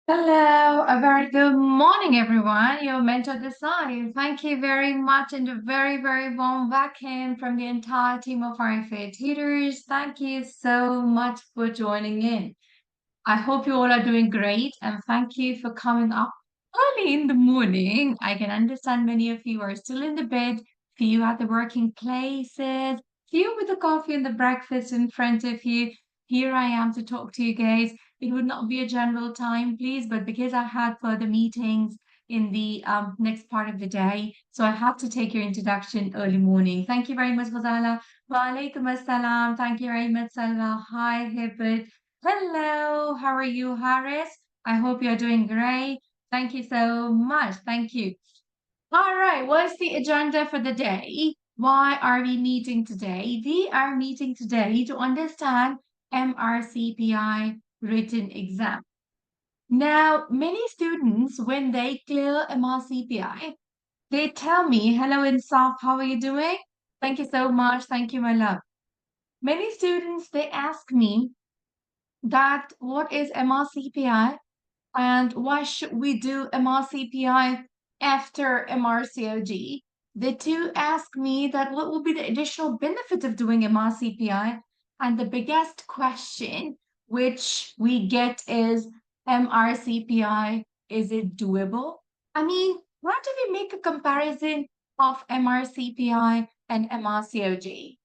Hello, a very good morning, everyone. Your mentor design. Thank you very much, and a very, very warm welcome from the entire team of RFA tutors. Thank you so much for joining in. I hope you all are doing great, and thank you for coming up early in the morning. I can understand many of you are still in the bed, few at the working places, few with the coffee and the breakfast in front of you. Here I am to talk to you guys. It would not be a general time, please, but because I had further meetings in the next part of the day, so I have to take your introduction early morning. Thank you very much, Ghazala. Wa alaikum assalam. Thank you very much, Salwa. Hi, Hibbert. Hello, how are you, Harris? I hope you're doing great. Thank you so much. Thank you. All right, what's the agenda for the day? Why are we meeting today? We are meeting today to understand MRCPI written exam. Now, many students, when they clear MRCPI, they tell me, hello, Insaf, how are you doing? Thank you so much. Thank you, my love. Many students, they ask me, that what is MRCPI and why should we do MRCPI after MRCOG? They too ask me that what will be the additional benefit of doing MRCPI? And the biggest question which we get is MRCPI, is it doable? I mean, why do we make a comparison of MRCPI and MRCOG?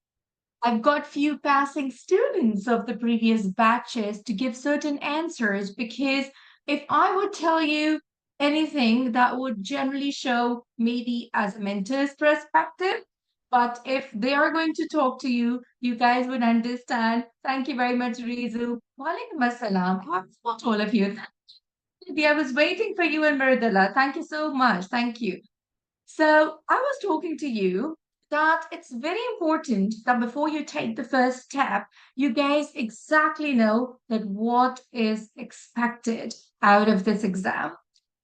I've got few passing students of the previous batches to give certain answers because if I would tell you anything that would generally show maybe as a mentor's perspective, but if they are going to talk to you, you guys would understand. Thank you very much, Rizu. Walaikum assalam. What all of you? I was waiting for you and Murdala. Thank you so much. Thank you. So I was talking to you that it's very important that before you take the first step, you guys exactly know that what is expected out of this exam.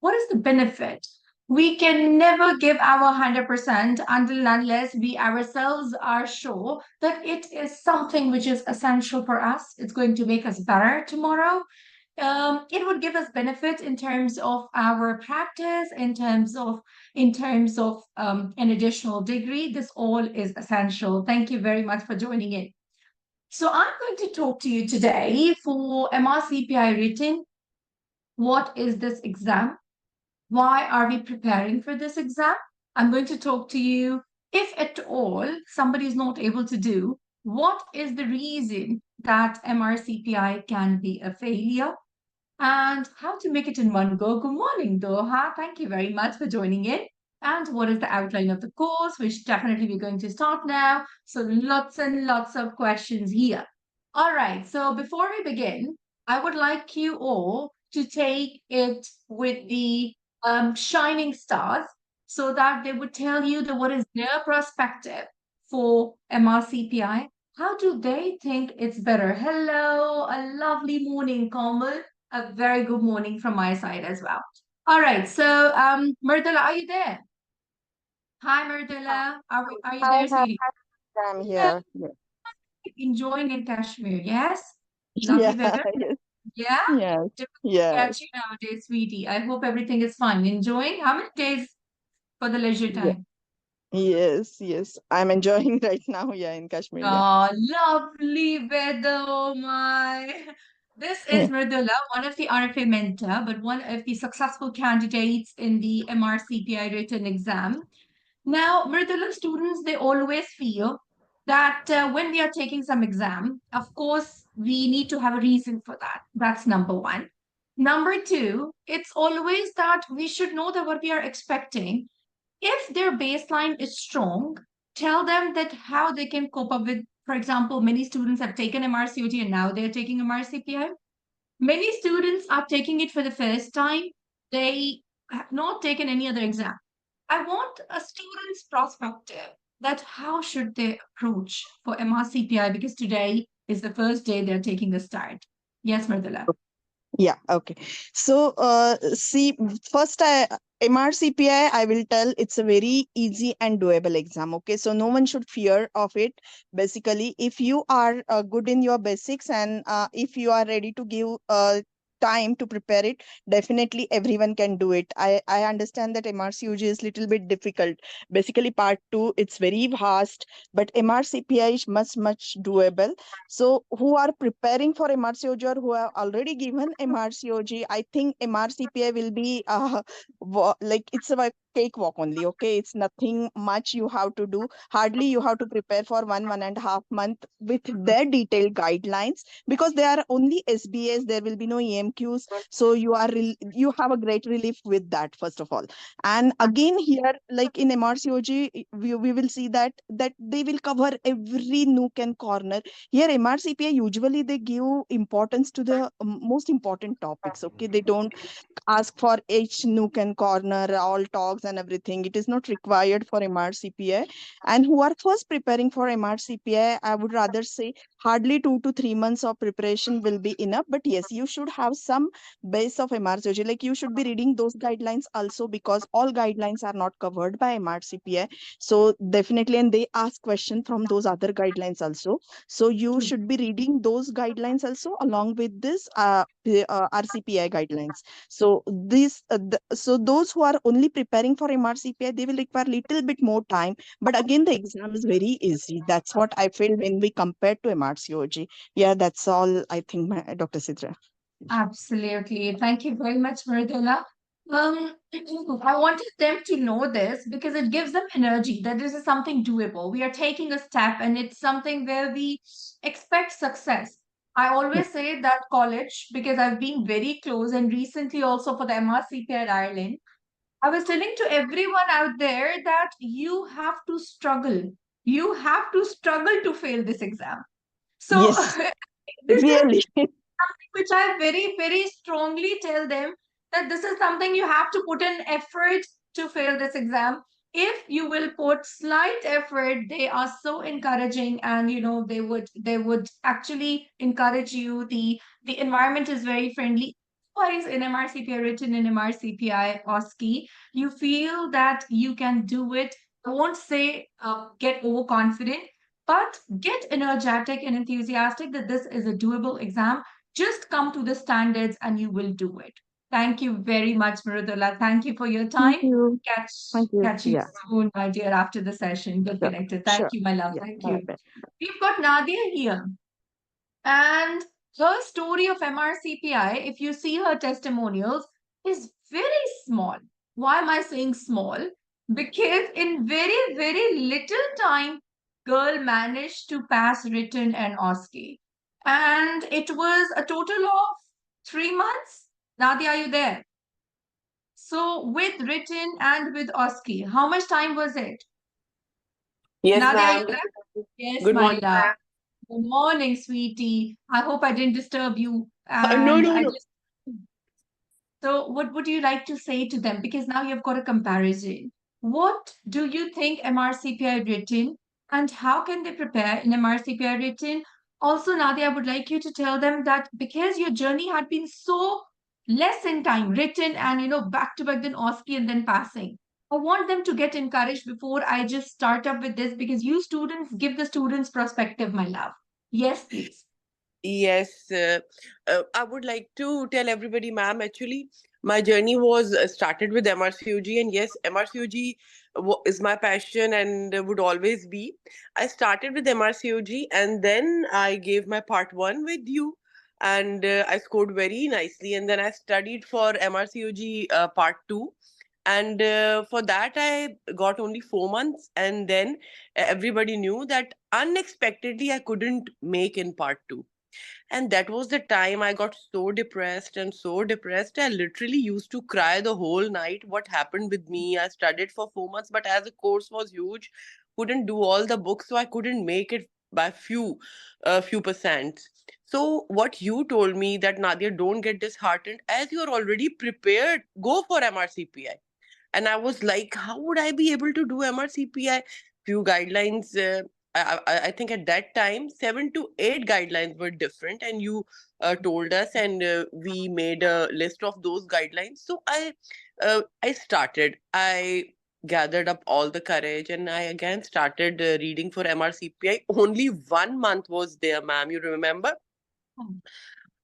What is the benefit? We can never give our 100% until unless we ourselves are sure that it is something which is essential for us. It's going to make us better tomorrow. It would give us benefit in terms of our practice, in terms of an additional degree. This all is essential. Thank you very much for joining in. So I'm going to talk to you today for MRCPI written. What is this exam? Why are we preparing for this exam? I'm going to talk to you, if at all somebody is not able to do, what is the reason that MRCPI can be a failure? And how to make it in one go. Good morning, Doha. Thank you very much for joining in. And what is the outline of the course, which definitely we're going to start now. So lots and lots of questions here. All right. So before we begin, I would like you all to take it with the shining stars so that they would tell you that what is their perspective for MRCPI. How do they think it's better? Hello, a lovely morning, Kamal. A very good morning from my side as well. All right, so Murdala, are you there? Hi, Murdala. Are you Hi, there, hi, sweetie? I'm Hello. here. Yeah, Enjoying in Kashmir, yes? yeah, Lovely weather. yes, Yeah? yes, Difficult to yes, catch you nowadays, sweetie. I hope everything is fine. Enjoying? How many days for the leisure yeah, time? yes. I'm enjoying right now. Yeah, in Kashmir. Yeah, Oh, lovely weather. Oh my. This is yeah. Mridula, one of the RFA mentor, but one of the successful candidates in the MRCPI written exam. Now, Mridula students, they always feel that when we are taking some exam, of course, we need to have a reason for that. That's number one. Number two, it's always that we should know that what we are expecting. If their baseline is strong, tell them that how they can cope up with, for example, many students have taken MRCOT and now they're taking MRCPI. Many students are taking it for the first time. They have not taken any other exam. I want a student's perspective that how should they approach for MRCPI because today is the first day they're taking the start. Yes, Mardula. Yeah, okay. So, see, first, MRCPI, I will tell it's a very easy and doable exam. Okay, so no one should fear of it. Basically, if you are good in your basics and if you are ready to give time to prepare it, definitely everyone can do it. I understand that MRCOG is little bit difficult. Basically, part two, it's very vast, but MRCPI is much doable. So who are preparing for MRCOG or who have already given MRCOG, I think MRCPI will be like it's a cakewalk only. Okay, it's nothing much you have to do. Hardly you have to prepare for 1.5 month with their detailed guidelines, because they are only SBS. There will be no EMQs, so you have a great relief with that, first of all. And again, here, like in MRCOG, we will see that they will cover every nook and corner. Here MRCPI, usually they give importance to the most important topics. Okay, they don't ask for each nook and corner, all talks and everything. It is not required for MRCPI. And who are first preparing for MRCPI, I would rather say hardly 2 to 3 months of preparation will be enough. But yes, you should have some base of MRCOG. Like you should be reading those guidelines also, because all guidelines are not covered by MRCPI. So definitely, and they ask question from those other guidelines also. So you should be reading those guidelines also along with this RCPI guidelines. So so those who are only preparing for MRCPI, they will require little bit more time. But again, the exam is very easy. That's what I feel when we compare to MRCOG. Yeah, that's all I think, Dr. Sidra. Absolutely. Thank you very much, Mridula. I wanted them to know this because it gives them energy that this is something doable. We are taking a step and it's something where we expect success. I Hmm. always say that college, because I've been very close and recently also for the MRCP at Ireland, I was telling to everyone out there that you have to struggle. You have to struggle to fail this exam. So Yes, this is really. something which I very, very strongly tell them that this is something you have to put in effort to fail this exam. If you will put slight effort, they are so encouraging, and they would actually encourage you. The environment is very friendly. Otherwise, in MRCPI, written in MRCPI OSCE, you feel that you can do it. I won't say get overconfident, but get energetic and enthusiastic that this is a doable exam. Just come to the standards and you will do it. Thank you very much, Mridula. Thank you for your Thank time. you. Catch Thank you. catch you Yeah, soon, my dear, after the session. Get sure. connected. Thank Sure. you, my love. Yeah. Thank Bye you. bye. We've got Nadia here. And her story of MRCPI, if you see her testimonials, is very small. Why am I saying small? Because in very, very little time, girl managed to pass written and OSCE. And it was a total of 3 months. Nadia, are you there? So with written and with OSCE, how much time was it? Yes, Nadia, are you ma'am. there? Yes, Good my morning, love. ma'am. Good morning, sweetie. I hope I didn't disturb you. No, And no, I no. just, so what would you like to say to them? Because now you've got a comparison. What do you think MRCPI written and how can they prepare in MRCPI written? Also, Nadia, I would like you to tell them that because your journey had been so less in time, written and back to back, then OSCE and then passing. I want them to get encouraged before I just start up with this because you students give the students perspective, my love. Yes, please. Yes, I would like to tell everybody, ma'am. Actually, my journey was started with MRCOG, and yes, MRCOG is my passion and would always be. I started with MRCOG, and then I gave my part one with you, and I scored very nicely. And then I studied for MRCOG part two, and for that I got only 4 months, and then everybody knew that unexpectedly I couldn't make in part two, and that was the time I got so depressed and so depressed. I literally used to cry the whole night. What happened with me? I studied for 4 months, but as the course was huge, couldn't do all the books, so I couldn't make it by few percent. So what you told me that Nadia, don't get disheartened. As you're already prepared, go for MRCPI. And I was like, how would I be able to do MRCPI? Few guidelines. I think at that time 7 to 8 guidelines were different, and you told us, and we made a list of those guidelines. So I started. I gathered up all the courage, and I again started reading for MRCPI. Only 1 month was there, ma'am. You remember?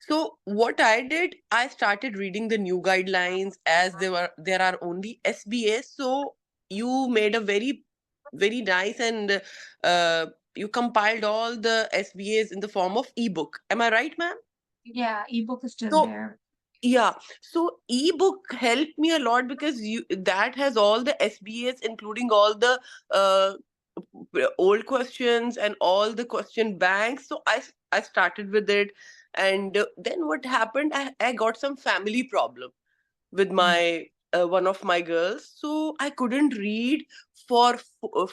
So what I did, I started reading the new guidelines, as there are only SBAs. So you made a very nice, and uh, you compiled all the SBAs in the form of ebook. Am I right, ma'am? Yeah, ebook is still So there. yeah, so ebook helped me a lot, because you that has all the SBAs, including all the uh, old questions and all the question banks. So I started with it, and then what happened, I got some family problem with my one of my girls, so I couldn't read for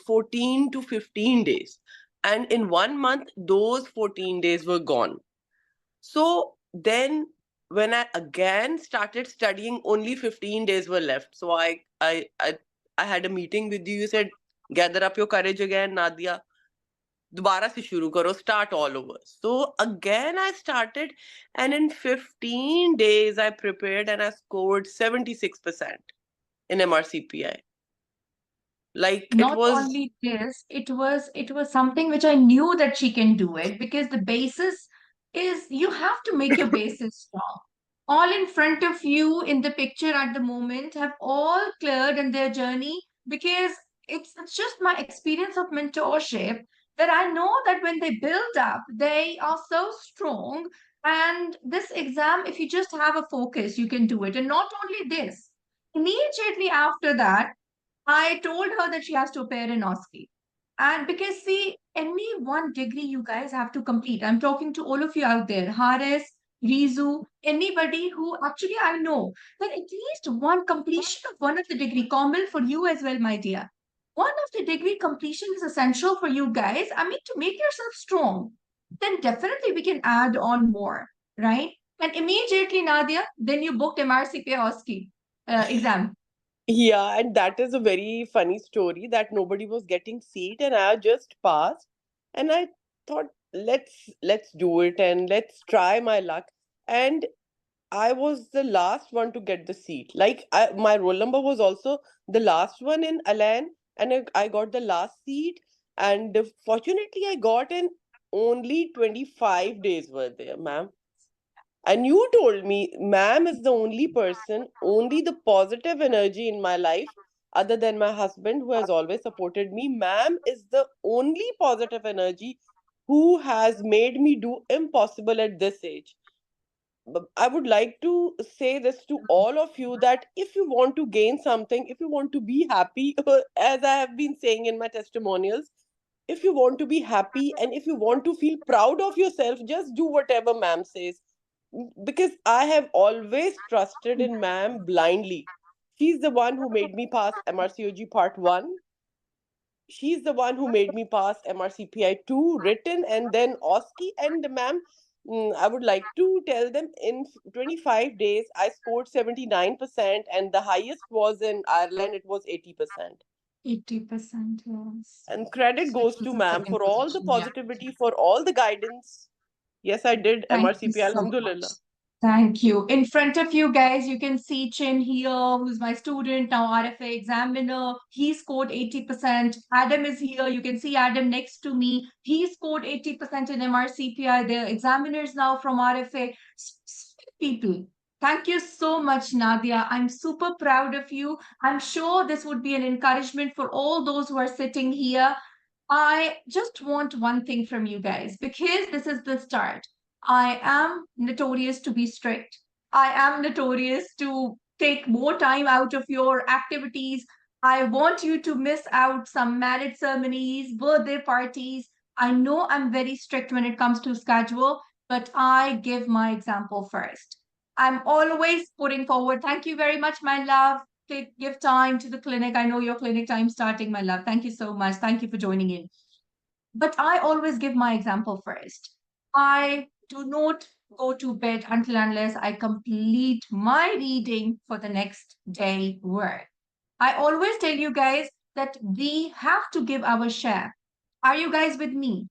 14 to 15 days, and in 1 month those 14 days were gone. So then when I again started studying, only 15 days were left. So I had a meeting with you. You said, gather up your courage again, Nadia. दोबारा से शुरू करो, start all over. So again I started, and in 15 days I prepared and I scored 76% in MRCPI. Like it Not was. only this, it was something which I knew that she can do it, because the basis is, you have to make your basis strong. All in front of you in the picture at the moment have all cleared in their journey, because it's just my experience of mentorship that I know that when they build up, they are so strong. And this exam, if you just have a focus, you can do it. And not only this, immediately after that, I told her that she has to appear in OSCE. And because, see, any one degree you guys have to complete. I'm talking to all of you out there, Haris, Rizu, anybody who actually I know that at least one completion of one of the degree, Kamal, for you as well, my dear. One of the degree completion is essential for you guys. I mean, to make yourself strong. Then definitely we can add on more, right? And immediately, Nadia, then you booked MRCP OSCE exam. Yeah, and that is a very funny story, that nobody was getting seat and I just passed, and I thought, let's do it and let's try my luck. And I was the last one to get the seat. Like my roll number was also the last one in Alan, and I got the last seat. And fortunately, I got in only 25 days were there, ma'am. And you told me, ma'am is the only person, only the positive energy in my life, other than my husband, who has always supported me. Ma'am is the only positive energy who has made me do impossible at this age. I would like to say this to all of you, that if you want to gain something, if you want to be happy, as I have been saying in my testimonials, if you want to be happy and if you want to feel proud of yourself, just do whatever ma'am says. Because I have always trusted in ma'am blindly. She's the one who made me pass MRCOG Part 1. She's the one who made me pass MRCPI 2 written, and then OSCE. And ma'am, I would like to tell them, in 25 days I scored 79%, and the highest was in Ireland, it was 80%. 80%, yes. And credit So it goes was to the ma'am second for all the position, yeah. positivity, for all the guidance. Yes, I did Thank you MRCP, so much. Alhamdulillah. Thank you. In front of you guys, you can see Chin here, who's my student, now RFA examiner. He scored 80%. Adam is here. You can see Adam next to me. He scored 80% in MRCPI. They're examiners now from RFA. People, thank you so much, Nadia. I'm super proud of you. I'm sure this would be an encouragement for all those who are sitting here. I just want one thing from you guys, because this is the start. I am notorious to be strict. I am notorious to take more time out of your activities. I want you to miss out some marriage ceremonies, birthday parties. I know I'm very strict when it comes to schedule, but I give my example first. I'm always putting forward. Thank you very much, my love. Give time to the clinic. I know your clinic time starting, my love. Thank you so much. Thank you for joining in. But I always give my example first. I do not go to bed until unless I complete my reading for the next day work. I always tell you guys that we have to give our share. Are you guys with me?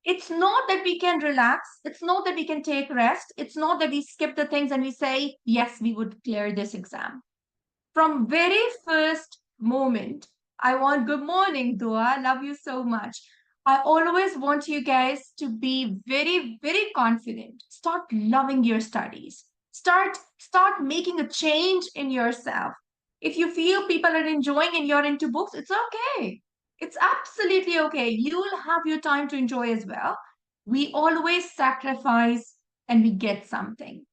It's not that we can relax. It's not that we can take rest. It's not that we skip the things and we say, yes, we would clear this exam. From very first moment, I want good morning, Dua. Love you so much. I always want you guys to be very, very confident. Start loving your studies. Start making a change in yourself. If you feel people are enjoying and you're into books, it's okay. It's absolutely okay. You will have your time to enjoy as well. We always sacrifice and we get something.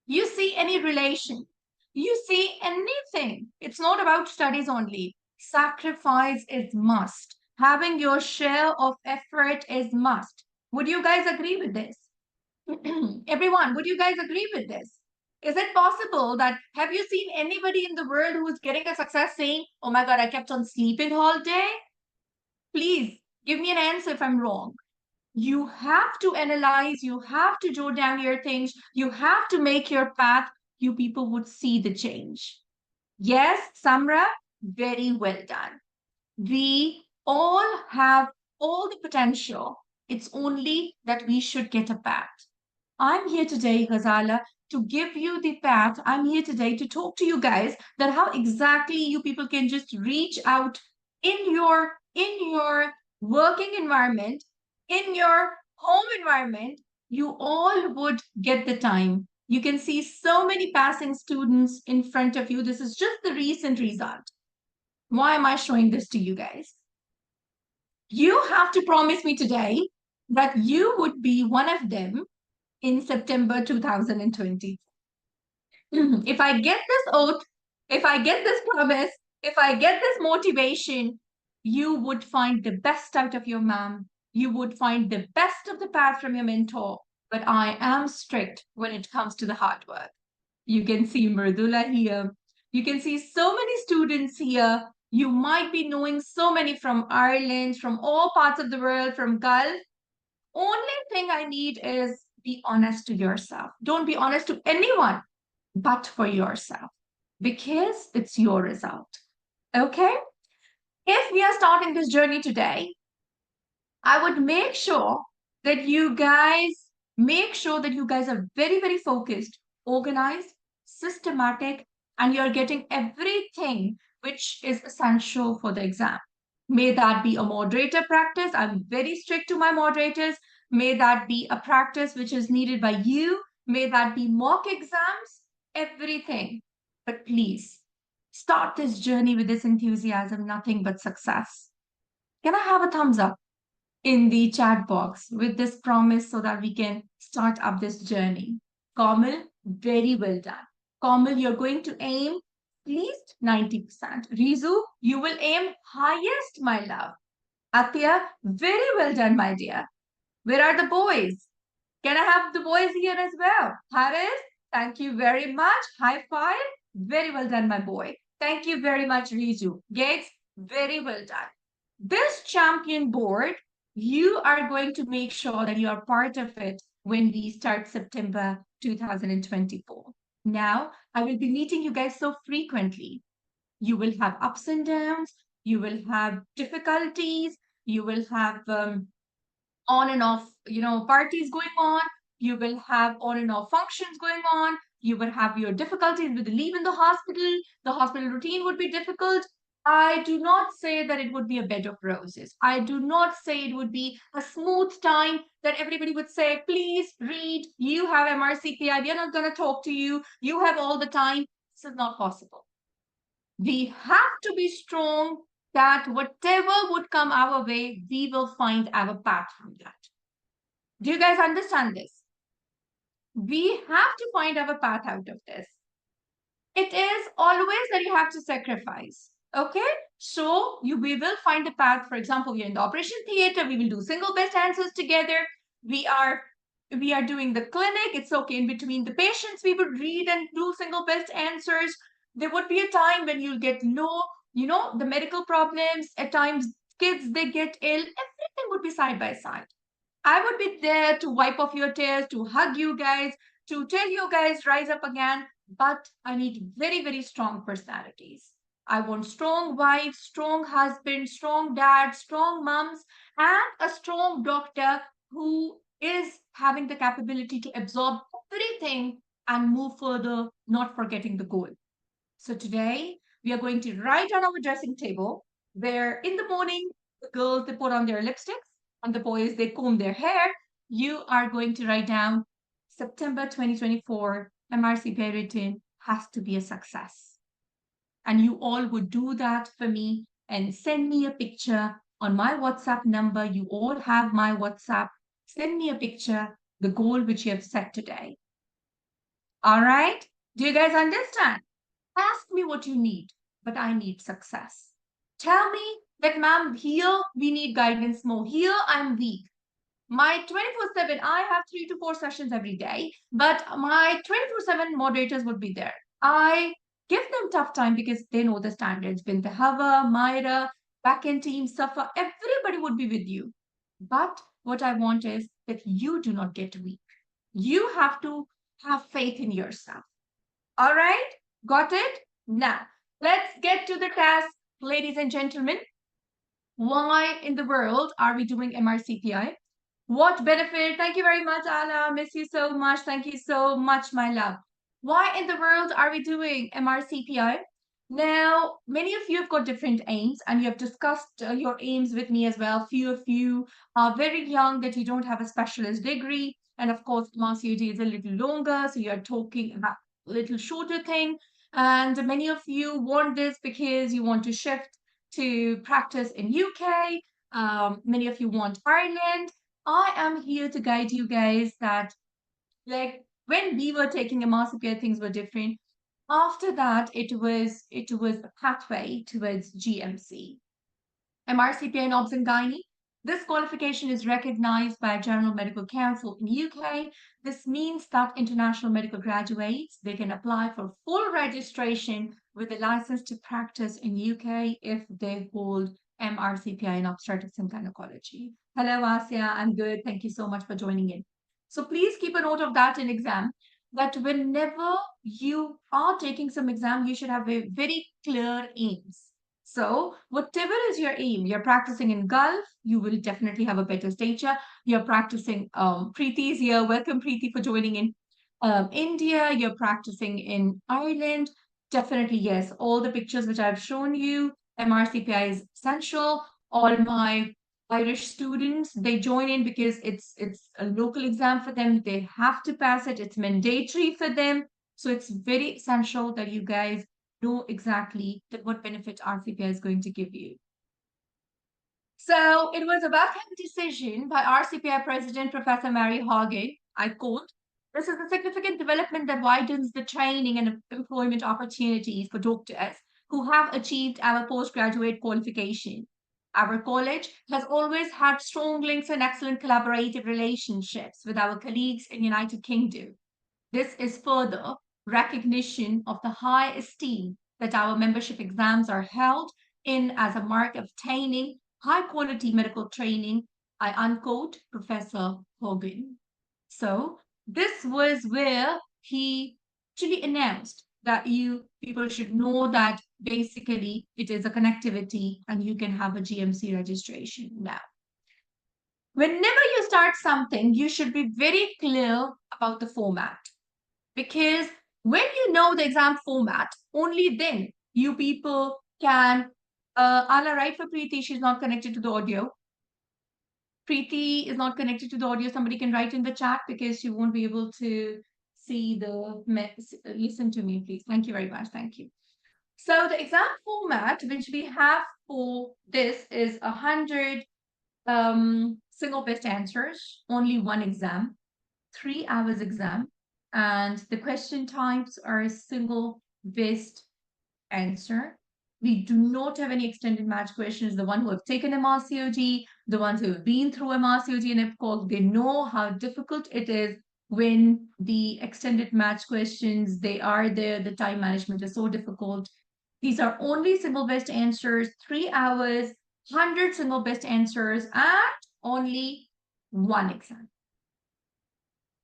You see any relation, you see anything. It's not about studies only. Sacrifice is must. Having your share of effort is must. Would you guys agree with this? Everyone, would you guys agree with this? Is it possible that have you seen anybody in the world who's getting a success saying, oh my God, I kept on sleeping all day? Please give me an answer if I'm wrong. You have to analyze, you have to jot down your things, you have to make your path. You people would see the change. Yes, Samra, very well done. We all have all the potential. It's only that we should get a path. I'm here today, Ghazala, to give you the path. I'm here today to talk to you guys that how exactly you people can just reach out in your working environment, in your home environment. You all would get the time. You can see so many passing students in front of you. This is just the recent result. Why am I showing this to you guys? You have to promise me today that you would be one of them in September 2020. If I get this oath, if I get this promise, if I get this motivation, you would find the best out of your mom. You would find the best of the path from your mentor. But I am strict when it comes to the hard work. You can see Murdula here. You can see so many students here. You might be knowing so many from Ireland, from all parts of the world, from Gulf. Only thing I need is be honest to yourself. Don't be honest to anyone but for yourself because it's your result. Okay? If we are starting this journey today, I would make sure that you guys are very, very focused, organized, systematic, and you're getting everything which is essential for the exam. May that be a moderator practice. I'm very strict to my moderators. May that be a practice which is needed by you. May that be mock exams, everything. But please start this journey with this enthusiasm, nothing but success. Can I have a thumbs up in the chat box with this promise so that we can start up this journey? Kamal, very well done. Kamal, you're going to aim at least 90%. Rizu, you will aim highest, my love. Atya, very well done, my dear. Where are the boys? Can I have the boys here as well? Haris, thank you very much. High five. Very well done, my boy. Thank you very much, Riju. Gates, very well done. This champion board, you are going to make sure that you are part of it when we start September 2024. Now, I will be meeting you guys so frequently. You will have ups and downs. You will have difficulties. You will have on and off, parties going on. You will have on and off functions going on. You will have your difficulties with leaving the hospital. The hospital routine would be difficult. I do not say that it would be a bed of roses. I do not say it would be a smooth time that everybody would say, please read. You have MRCPI. We are not going to talk to you. You have all the time. This is not possible. We have to be strong that whatever would come our way, we will find our path from that. Do you guys understand this? We have to find our path out of this. It is always that you have to sacrifice. Okay, so we will find a path. For example, we are in the operation theater. We will do single best answers together. We are doing the clinic. It's okay. In between the patients, we would read and do single best answers. There would be a time when you'll get low, the medical problems. At times, kids, they get ill. Everything would be side by side. I would be there to wipe off your tears, to hug you guys, to tell you guys rise up again. But I need very, very strong personalities. I want strong wives, strong husbands, strong dads, strong moms, and a strong doctor who is having the capability to absorb everything and move further, not forgetting the goal. So today we are going to write on our dressing table where in the morning The girls, they put on their lipsticks, and the boys, they comb their hair. You are going to write down September 2024 MRCPI written has to be a success. And you all would do that for me and send me a picture on my WhatsApp number. You all have my WhatsApp. Send me a picture, the goal which you have set today. All right? Do you guys understand? Ask me what you need, but I need success. Tell me that, ma'am, here we need guidance more. Here I'm weak. My 24/7, I have 3 to 4 sessions every day, but my 24/7 moderators would be there. I give them tough time because they know the standards. Binta Hava, Myra, backend team, Safa, everybody would be with you. But what I want is that you do not get weak. You have to have faith in yourself. All right? Got it? Now, let's get to the task, ladies and gentlemen. Why in the world are we doing MRCPI? What benefit? Thank you very much, Ala. Miss you so much. Thank you so much, my love. Why in the world are we doing MRCPI? Now, many of you have got different aims, and you have discussed your aims with me as well. Few of you are very young that you don't have a specialist degree. And of course, MRCOG is a little longer, so you're talking about a little shorter thing. And many of you want this because you want to shift to practice in UK. Many of you want Ireland. I am here to guide you guys that, like, when we were taking MRCPI, things were different. After that, it was a pathway towards GMC. MRCPI in Obs and Gynae. This qualification is recognized by General Medical Council in UK. This means that international medical graduates, they can apply for full registration with a license to practice in UK if they hold MRCPI in obstetrics and gynecology. Hello, Asia. I'm good. Thank you so much for joining in. So please keep a note of that in exam, that whenever you are taking some exam, you should have a very clear aims. So whatever is your aim, you're practicing in Gulf, you will definitely have a better stature. You're practicing Preeti's here. Welcome, Preeti, for joining in. India, you're practicing in Ireland. Definitely, yes. All the pictures which I've shown you, MRCPI is essential. All my Irish students, they join in because it's a local exam for them. They have to pass it. It's mandatory for them. So it's very essential that you guys know exactly that what benefit RCPI is going to give you. So it was a backhanded decision by RCPI President Professor Mary Hogan. I quote, "This is a significant development that widens the training and employment opportunities for doctors who have achieved our postgraduate qualification. Our college has always had strong links and excellent collaborative relationships with our colleagues in United Kingdom. This is further recognition of the high esteem that our membership exams are held in as a mark of attaining high quality medical training." I unquote Professor Hogan. So this was where he actually announced that you people should know that basically it is a connectivity and you can have a GMC registration now. Whenever you start something, you should be very clear about the format. Because when you know the exam format, only then you people can, Ala, right for Preeti, she's not connected to the audio. Preeti is not connected to the audio. Somebody can write in the chat because she won't be able to see the, listen to me, please. Thank you very much. Thank you. So the exam format, which we have for this is 100 single best answers, only one exam, 3 hours exam. And the question types are a single best answer. We do not have any extended match questions. The one who have taken MRCOG, the ones who have been through MRCOG and MRCOG, they know how difficult it is when the extended match questions, they are there. The time management is so difficult. These are only single best answers, 3 hours, 100 single best answers, and only one exam.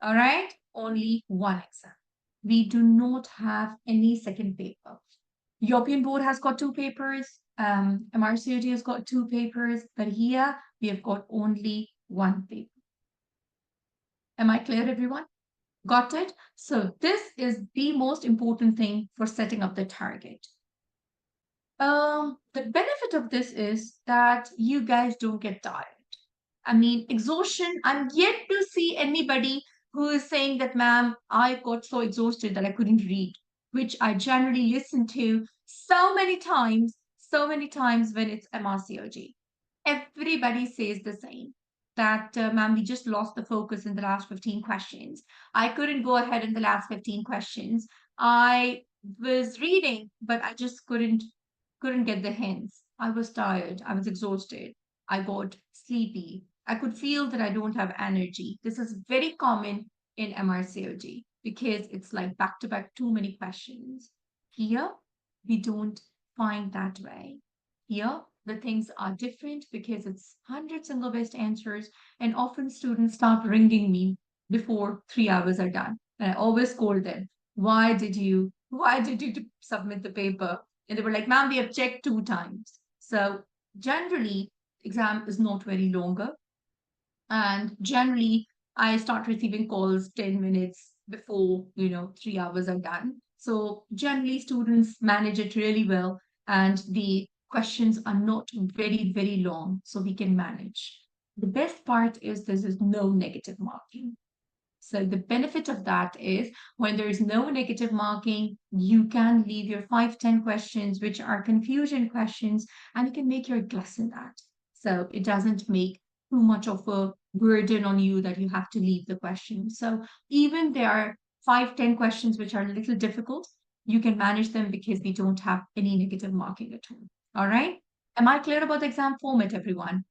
All right, only one exam. We do not have any second paper. European board has got 2 papers. MRCOG has got 2 papers, but here we have got only 1 paper. Am I clear, everyone? Got it? So this is the most important thing for setting up the target. The benefit of this is that you guys don't get tired. I mean, exhaustion, I'm yet to see anybody who is saying that, ma'am, I got so exhausted that I couldn't read, which I generally listen to so many times when it's MRCOG. Everybody says the same that, ma'am, we just lost the focus in the last 15 questions. I couldn't go ahead in the last 15 questions. I was reading, but I just couldn't get the hints. I was tired. I was exhausted. I got sleepy. I could feel that I don't have energy. This is very common in MRCOG because it's like back to back too many questions. Here, we don't find that way. Here, the things are different because it's 100 single best answers, and often students start ringing me before 3 hours are done. And I always scold them. Why did you submit the paper? And they were like, ma'am, we have checked 2 times. So generally, exam is not very longer. And generally, I start receiving calls 10 minutes before, 3 hours are done. So generally, students manage it really well, and the questions are not very, very long, so we can manage. The best part is this is no negative marking. So the benefit of that is when there is no negative marking, you can leave your 5, 10 questions, which are confusion questions, and you can make your guess in that. So it doesn't make too much of a burden on you that you have to leave the question. So even there are 5, 10 questions which are a little difficult, you can manage them because we don't have any negative marking at all. All right. Am I clear about the exam format, everyone?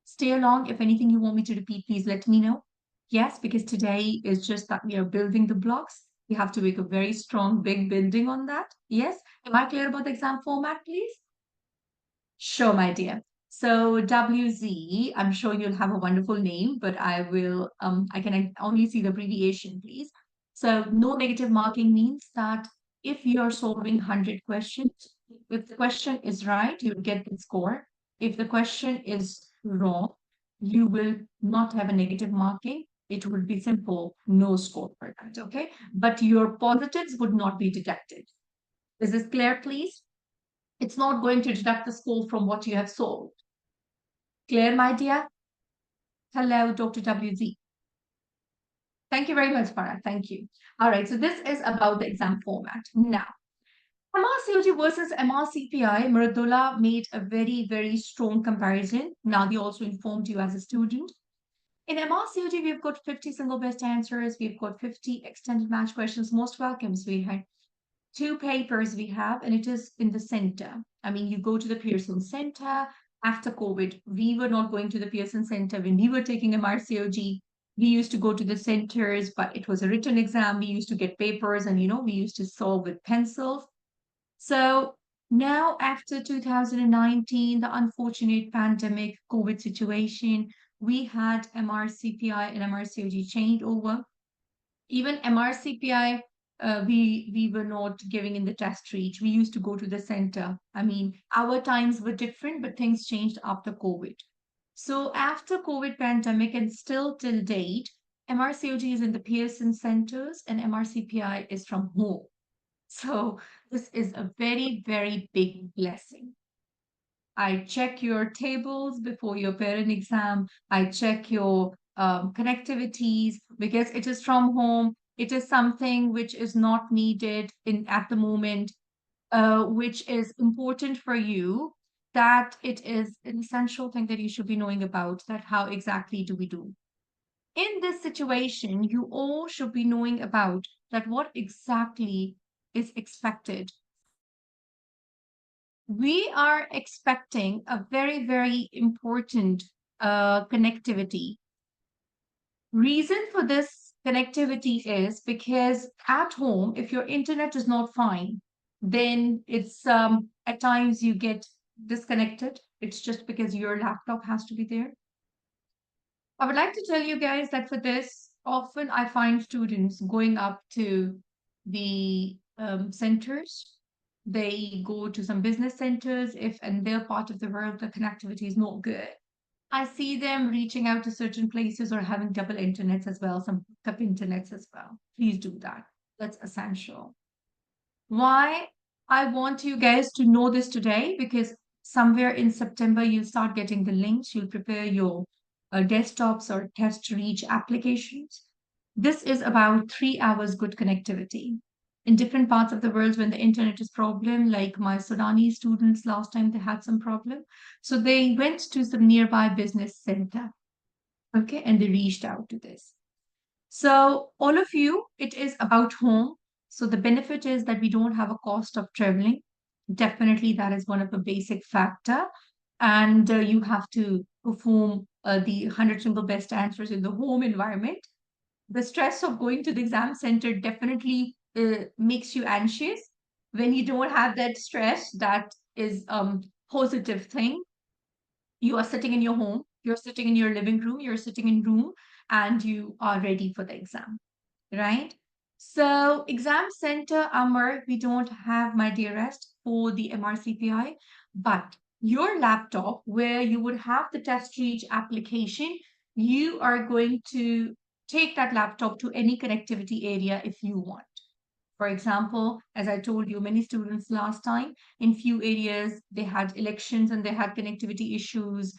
Stay along. If anything you want me to repeat, please let me know. Yes, because today is just that we are building the blocks. We have to make a very strong, big building on that. Yes. Am I clear about the exam format, please? Sure, my dear. So WZ, I'm sure you'll have a wonderful name, but I can only see the abbreviation, please. So no negative marking means that if you're solving 100 questions, if the question is right, you'll get the score. If the question is wrong, you will not have a negative marking. It will be simple, no score for that, okay? But your positives would not be deducted. Is this clear, please? It's not going to deduct the score from what you have solved. Clear, my dear? Hello, Dr. WZ. Thank you very much, Farah. Thank you. All right, so this is about the exam format. Now, MRCOG versus MRCPI, Mridula made a very, very strong comparison. Nadia also informed you as a student. In MRCOG, we've got 50 single best answers. We've got 50 extended match questions. Most welcomes. We had 2 papers we have, and it is in the center. I mean, you go to the Pearson Center. After COVID, we were not going to the Pearson Center. When we were taking MRCOG, we used to go to the centers, but it was a written exam. We used to get papers and, we used to solve with pencils. So now after 2019, the unfortunate pandemic COVID situation, we had MRCPI and MRCOG changed over. Even MRCPI, we were not giving in the test reach. We used to go to the center. I mean, our times were different, but things changed after COVID. So after COVID pandemic and still till date, MRCOG is in the Pearson centers and MRCPI is from home. So this is a very, very big blessing. I check your tables before your parent exam. I check your connectivities because it is from home. It is something which is not needed at the moment, which is important for you. That it is an essential thing that you should be knowing about. That how exactly do we do? In this situation, you all should be knowing about that what exactly is expected. We are expecting a very, very important connectivity. Reason for this connectivity is because at home, if your internet is not fine, then it's at times you get disconnected. It's just because your laptop has to be there. I would like to tell you guys that for this, often I find students going up to the centers. They go to some business centers if in their part of the world the connectivity is not good. I see them reaching out to certain places or having double internets as well, some cup internets as well. Please do that. That's essential. Why? I want you guys to know this today because somewhere in September you'll start getting the links. You'll prepare your desktops or test reach applications. This is about 3 hours good connectivity. In different parts of the world, when the internet is problem, like my Sudanese students last time they had some problem, so they went to some nearby business center, okay, and they reached out to this. So all of you, it is about home. So the benefit is that we don't have a cost of traveling. Definitely, that is one of the basic factor. And you have to perform the 100 single best answers in the home environment. The stress of going to the exam center definitely makes you anxious. When you don't have that stress, that is positive thing. You are sitting in your home, you're sitting in your living room, you're sitting in room, and you are ready for the exam, right? So exam center, Amar, we don't have, my dearest, for the MRCPI, but your laptop where you would have the test reach application, you are going to take that laptop to any connectivity area if you want. For example, as I told you, many students last time in few areas they had elections and they had connectivity issues.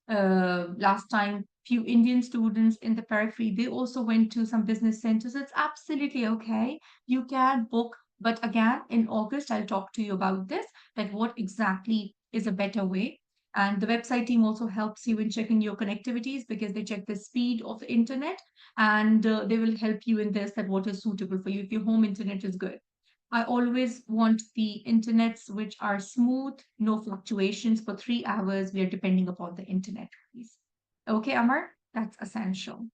Last time, few Indian students in the periphery they also went to some business centers. It's absolutely okay. You can book, but again, in August I'll talk to you about this. That what exactly is a better way. And the website team also helps you in checking your connectivities because they check the speed of the internet and they will help you in this that what is suitable for you if your home internet is good. I always want the internets which are smooth, no fluctuations for 3 hours. We are depending upon the internet, please. Okay, Amar, that's essential.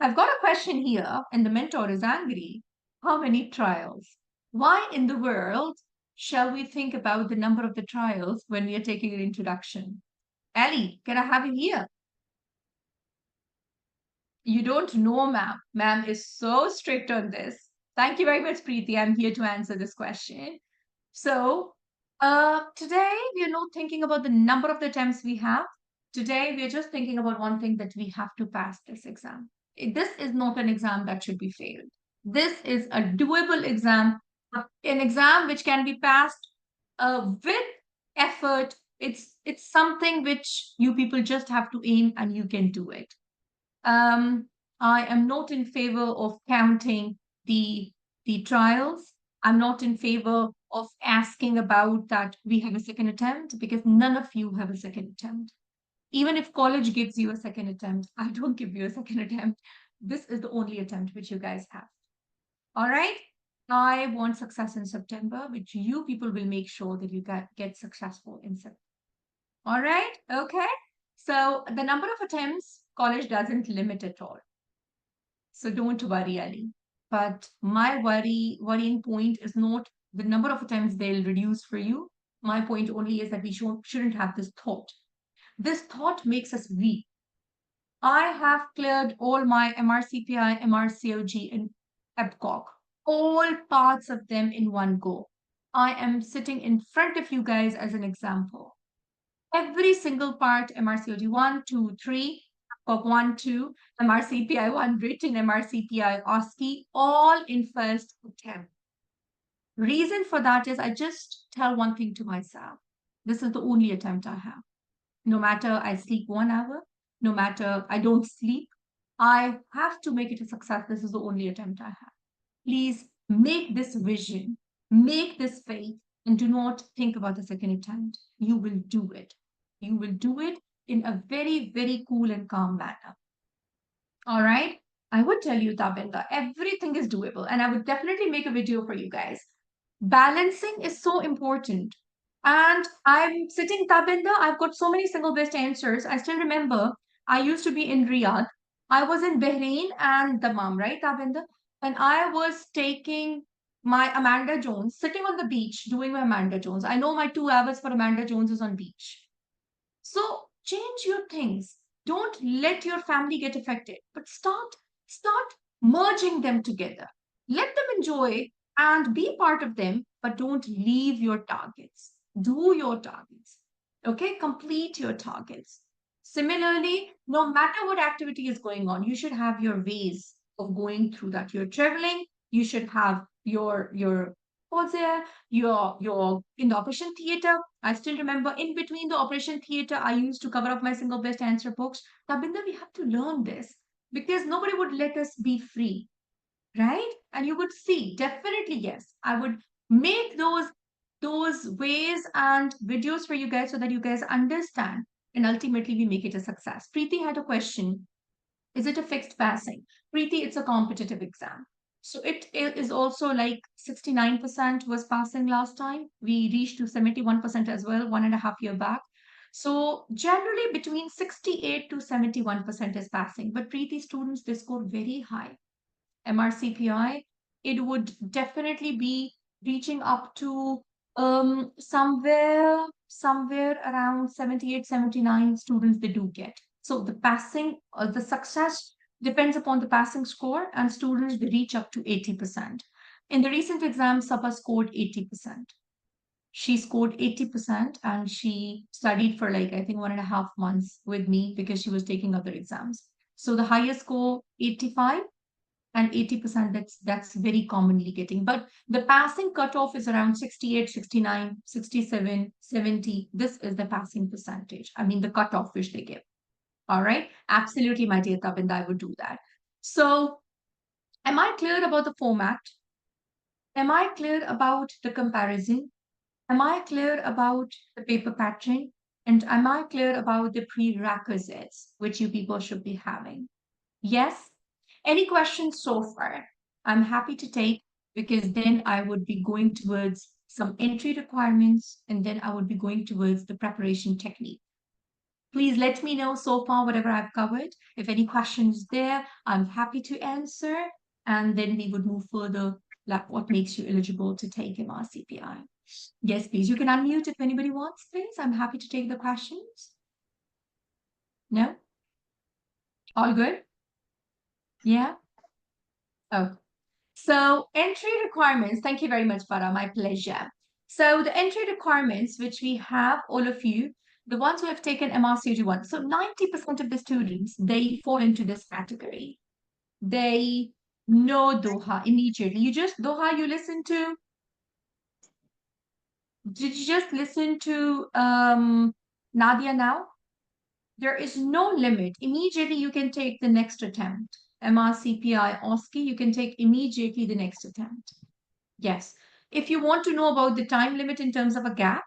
I've got a question here, and the mentor is angry. How many trials? Why in the world shall we think about the number of the trials when we are taking an introduction? Ali, can I have you here? You don't know, ma'am. Ma'am is so strict on this. Thank you very much, Preeti. I'm here to answer this question. So, today we are not thinking about the number of the attempts we have. Today we are just thinking about one thing that we have to pass this exam. This is not an exam that should be failed. This is a doable exam, an exam which can be passed with effort. It's something which you people just have to aim and you can do it. Um, I am not in favor of counting the trials. I'm not in favor of asking about that we have a second attempt because none of you have a second attempt. Even if college gives you a second attempt, I don't give you a second attempt. This is the only attempt which you guys have. All right. I want success in September, which you people will make sure that you get successful in September. All right. Okay. So the number of attempts college doesn't limit at all. So don't worry, Ali. But my worrying point is not the number of attempts they'll reduce for you. My point only is that we shouldn't have this thought. This thought makes us weak. I have cleared all my MRCPI, MRCOG, and MRCOG, all parts of them in one go. I am sitting in front of you guys as an example. Every single part, MRCOG 1, 2, 3, MRCOG 1, 2, MRCPI 1 written, MRCPI OSCE, all in first attempt. Reason for that is I just tell one thing to myself. This is the only attempt I have. No matter I sleep 1 hour, no matter I don't sleep, I have to make it a success. This is the only attempt I have. Please make this vision, make this faith, and do not think about the second attempt. You will do it. You will do it in a very, very cool and calm manner. All right. I would tell you, Tabinda, everything is doable, and I would definitely make a video for you guys. Balancing is so important. And I'm sitting, Tabinda, I've got so many single best answers. I still remember I used to be in Riyadh. I was in Bahrain and Dammam, right, Tabinda? And I was taking my Amanda Jones, sitting on the beach doing my Amanda Jones. I know my 2 hours for Amanda Jones is on beach. So change your things. Don't let your family get affected, but start merging them together. Let them enjoy and be part of them, but don't leave your targets. Do your targets. Okay, complete your targets. Similarly, no matter what activity is going on, you should have your ways of going through that. You're traveling, you should have your was there. You're in the operation theater. I still remember in between the operation theater, I used to cover up my single best answer books. Tabinda, we have to learn this because nobody would let us be free, right? And you would see, definitely, yes, I would make those ways and videos for you guys so that you guys understand. And ultimately, we make it a success. Preeti had a question. Is it a fixed passing? Preeti, it's a competitive exam. So it is also like 69% was passing last time. We reached to 71% as well, 1.5 years back. So generally between 68 to 71% is passing. But Preeti students, they score very high. MRCPI, it would definitely be reaching up to somewhere around 78, 79 students they do get. So the passing, the success depends upon the passing score, and students they reach up to 80%. In the recent exam, Sabha scored 80%. She scored 80% and she studied for like I think 1.5 months with me because she was taking other exams. So the highest score 85 and 80%, that's very commonly getting. But the passing cutoff is around 68, 69, 67, 70. This is the passing percentage. I mean, the cutoff which they give. All right. Absolutely, my dear Tabind, I would do that. So, am I clear about the format? Am I clear about the comparison? Am I clear about the paper pattern? And am I clear about the prerequisites which you people should be having? Yes? Any questions so far? I'm happy to take because then I would be going towards some entry requirements and then I would be going towards the preparation technique. Please let me know so far whatever I've covered. If any questions there, I'm happy to answer. And then we would move further, like what makes you eligible to take MRCPI. Yes, please. You can unmute if anybody wants, please. I'm happy to take the questions. No? All good? Yeah? Oh. So entry requirements, thank you very much, Farah, my pleasure. So the entry requirements, which we have, all of you, the ones who have taken MRCG1, so 90% of the students, they fall into this category. They know Doha immediately. Doha, you listen to, did you just listen to Nadia now? There is no limit. Immediately you can take the next attempt. MRCPI, OSCE, you can take immediately the next attempt. Yes. If you want to know about the time limit in terms of a gap,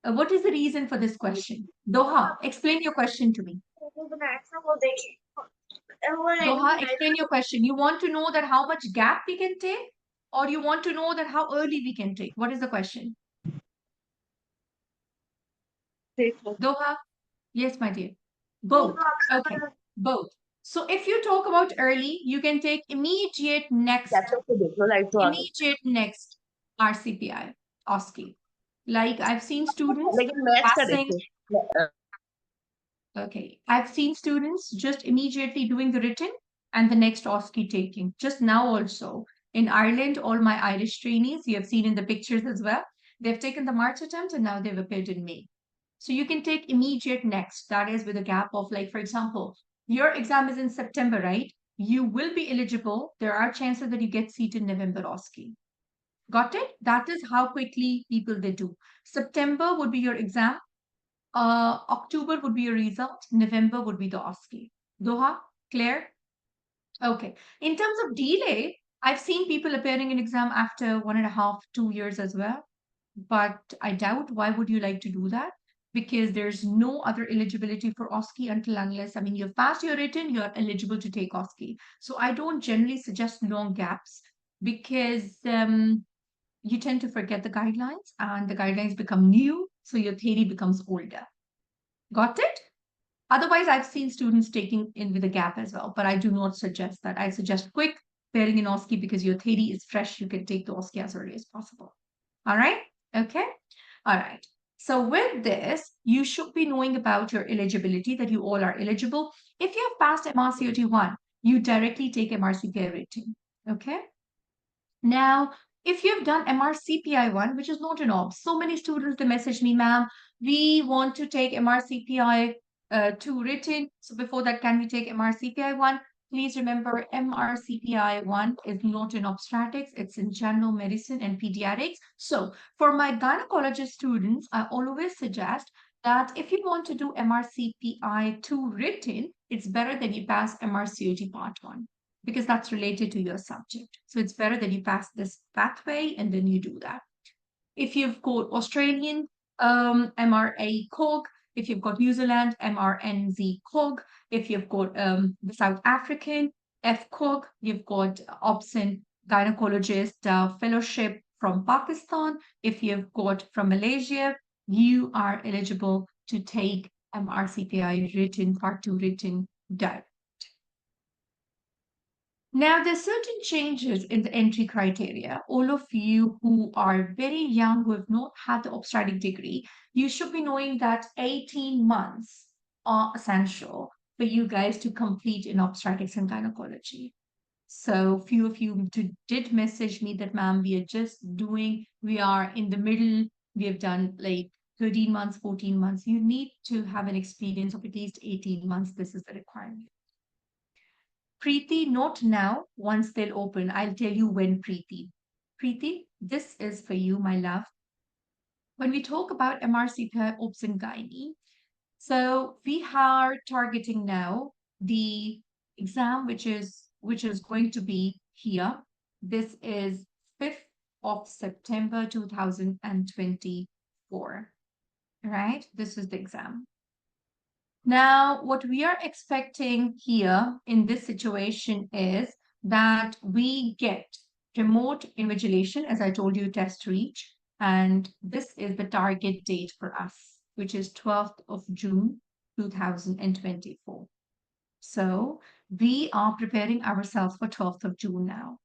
what is the reason for this question? Doha, explain your question to me. Doha, explain your question. You want to know that how much gap we can take, or you want to know that how early we can take? What is the question? Doha? Yes, my dear. Both. Okay, both. So if you talk about early, you can take immediate next RCPI, OSCE. Like I've seen students passing. Okay, I've seen students just immediately doing the written and the next OSCE taking. Just now also in Ireland, all my Irish trainees, you have seen in the pictures as well, they've taken the March attempt and now they've appeared in May. So you can take immediate next. That is with a gap of like, for example, your exam is in September, right? You will be eligible. There are chances that you get seat in November OSCE. Got it? That is how quickly people they do. September would be your exam. October would be your result. November would be the OSCE. Doha, clear? Okay. In terms of delay, I've seen people appearing in exam after 1.5, 2 years as well. But I doubt why would you like to do that? Because there's no other eligibility for OSCE until unless, I mean, you've passed your written, you're eligible to take OSCE. So I don't generally suggest long gaps because you tend to forget the guidelines and the guidelines become new, so your theory becomes older. Got it? Otherwise, I've seen students taking in with a gap as well, but I do not suggest that. I suggest quick pairing in OSCE because your theory is fresh. You can take the OSCE as early as possible. All right? Okay? All right. So with this, you should be knowing about your eligibility, that you all are eligible. If you have passed MRCOG 1, you directly take MRCPI rating. Okay? Now, if you've done MRCPI 1, which is not an OBS, so many students, they message me, ma'am, we want to take MRCPI 2 written. So before that, can we take MRCPI 1? please remember MRCPI 1 is not in obstetrics, it's in general medicine and pediatrics. So for my gynecologist students, I always suggest that if you want to do MRCPI 2 written, it's better that you pass MRCOG part 1 because that's related to your subject. So it's better that you pass this pathway and then you do that. If you've got Australian MRCOG, if you've got New Zealand MRCOG, if you've got the South African FCOG, you've got OBSN gynecologist fellowship from Pakistan. If you've got from Malaysia, you are eligible to take MRCPI written, part 2 written direct. Now, there's certain changes in the entry criteria. All of you who are very young, who have not had the obstetric degree, you should be knowing that 18 months are essential for you guys to complete in obstetrics and gynecology. So few of you did message me that, ma'am, we are in the middle. We have done like 13 months, 14 months. You need to have an experience of at least 18 months. This is the requirement. Preeti, not now. Once they'll open, I'll tell you when, Preeti. Preeti, this is for you, my love. When we talk about MRCPI OBS and Gynae, so we are targeting now the exam, which is going to be here. This is 5th of September 2024. Right? This is the exam. Now, what we are expecting here in this situation is that we get remote invigilation, as I told you, test reach, and this is the target date for us, which is 12th of June, 2024. So we are preparing ourselves for 12th of June now.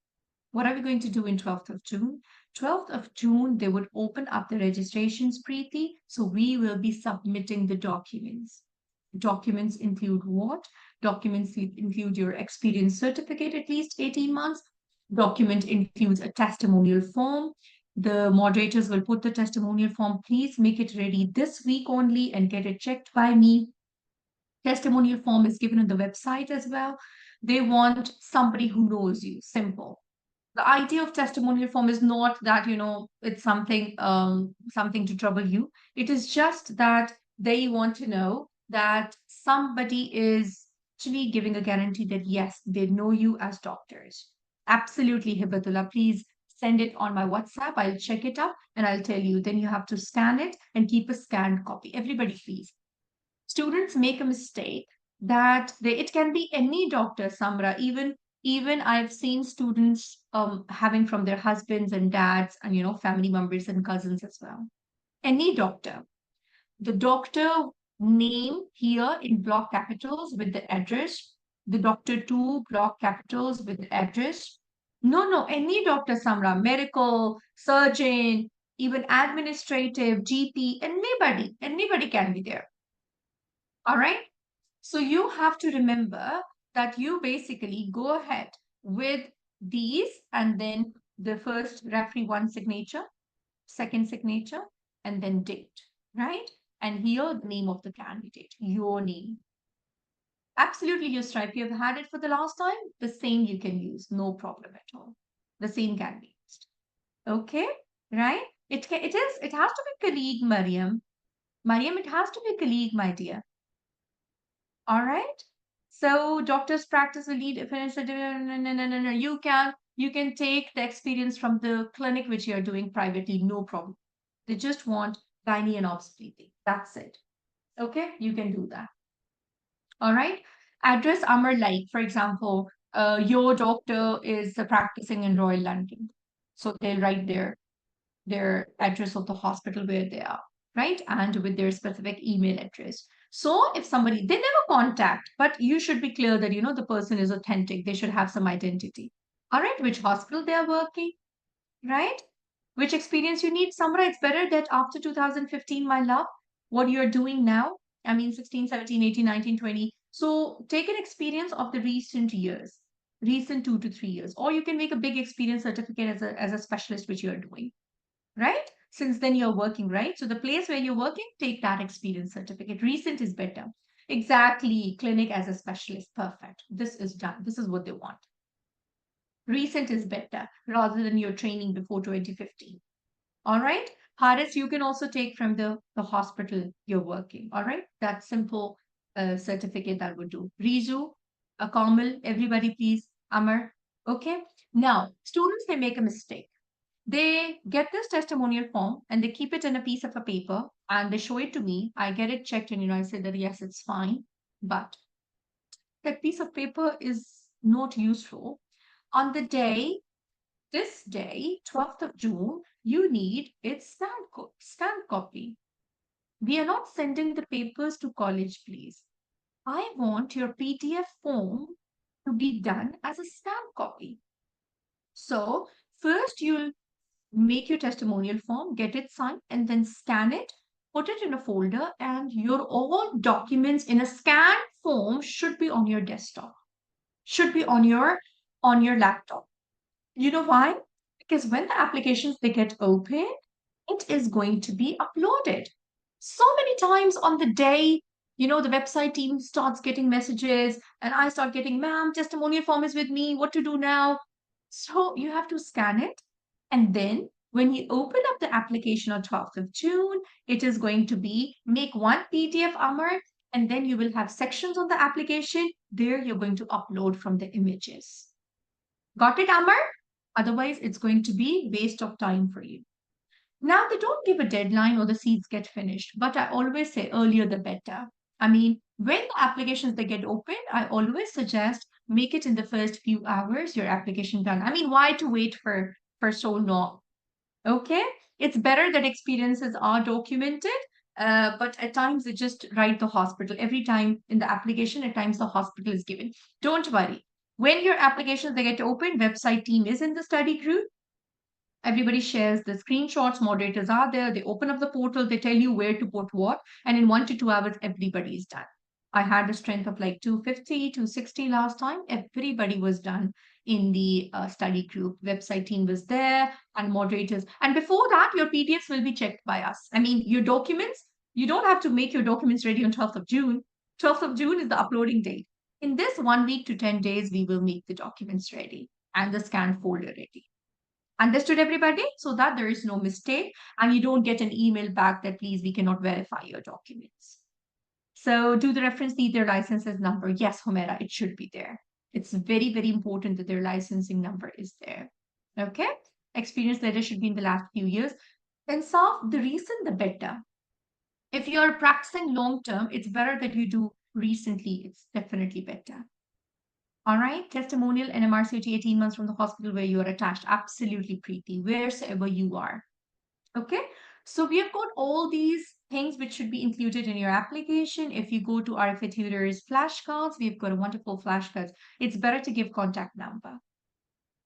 What are we going to do in 12th of June? 12th of June, they would open up the registrations, Preeti, so we will be submitting the documents. Documents include what? Documents include your experience certificate, at least 18 months. Document includes a testimonial form. The moderators will put the testimonial form. Please make it ready this week only and get it checked by me. Testimonial form is given on the website as well. They want somebody who knows you. Simple. The idea of testimonial form is not that, it's something to trouble you. It is just that they want to know that somebody is actually giving a guarantee that yes, they know you as doctors. Absolutely, Hibatullah. Please send it on my WhatsApp. I'll check it up and I'll tell you. Then you have to scan it and keep a scanned copy. Everybody, please. Students make a mistake that it can be any doctor, Samra. Even I've seen students having from their husbands and dads and family members and cousins as well. Any doctor. The doctor name here in block capitals with the address. The doctor too, block capitals with the address. No, any doctor, Samra, medical, surgeon, even administrative, GP, anybody can be there. All right. So you have to remember that you basically go ahead with these and then the first referee one signature, second signature, and then date, right? And here the name of the candidate, your name. Absolutely, your stripe, you have had it for the last time, the same you can use, no problem at all. The same can be used. Okay, right? It has to be colleague, Mariam. Mariam, it has to be colleague, my dear. All right. So doctor's practice will lead if no. You can take the experience from the clinic which you are doing privately, no problem. They just want gynae and obstetrics. That's it. Okay, you can do that. All right. Address Amar, like for example, your doctor is practicing in Royal London, so they'll write their address of the hospital where they are, right? And with their specific email address. So if somebody, they never contact, but you should be clear that, the person is authentic. They should have some identity. All right, which hospital they are working, right? Which experience you need. Samra, it's better that after 2015, my love, what you're doing now, I mean 16, 17, 18, 19, 20. So take an experience of the recent years, recent 2 to 3 years, or you can make a big experience certificate as a specialist, which you're doing, right? Since then you're working, right? So the place where you're working, take that experience certificate. Recent is better. Exactly. Clinic as a specialist. Perfect. This is done. This is what they want. Recent is better rather than your training before 2015. All right. Haris, you can also take from the hospital you're working. All right. That simple certificate that would do. Riju, Kamal, everybody please. Amar. Okay. Now, students may make a mistake. They get this testimonial form and they keep it in a piece of a paper and they show it to me. I get it checked and I say that yes, it's fine. But that piece of paper is not useful. On the day, this day, 12th of June, you need its scanned copy. We are not sending the papers to college, please. I want your PDF form to be done as a scanned copy. So first you'll make your testimonial form, get it signed, and then scan it, put it in a folder, and your all documents in a scanned form should be on your desktop, should be on your laptop. You know why? Because when the applications they get open, it is going to be uploaded. So many times on the day, the website team starts getting messages, and I start getting, ma'am, testimonial form is with me. What to do now? So you have to scan it. And then when you open up the application on 12th of June, it is going to be make one PDF, Amar, and then you will have sections on the application. There you're going to upload from the images. Got it, Amar? Otherwise, it's going to be waste of time for you. Now, they don't give a deadline or the seats get finished, but I always say earlier the better. I mean, when the applications they get open, I always suggest make it in the first few hours, your application done. I mean, why to wait for so long? Okay, it's better that experiences are documented, but at times they just write the hospital. Every time in the application, at times the hospital is given. Don't worry. When your applications they get open, website team is in the study group. Everybody shares the screenshots, moderators are there, they open up the portal, they tell you where to put what, and in 1 to 2 hours, everybody is done. I had a strength of like 250, 260 last time. Everybody was done in the study group. Website team was there and moderators. And before that, your PDFs will be checked by us. I mean, your documents, you don't have to make your documents ready on 12th of June. 12th of June is the uploading date. In this 1 week to 10 days, we will make the documents ready and the scanned folder ready. Understood, everybody? So that there is no mistake and you don't get an email back that please we cannot verify your documents. So do the reference need their licenses number? Yes, Homera, it should be there. It's very, very important that their licensing number is there. Okay? Experience letter should be in the last few years. And so the recent, the better. If you're practicing long term, it's better that you do recently. It's definitely better. All right, testimonial and MRCP 18 months from the hospital where you are attached. Absolutely, Preeti, wherever you are. Okay, so we have got all these things which should be included in your application. If you go to RFA Tutors flashcards, we've got a wonderful flashcards. It's better to give contact number.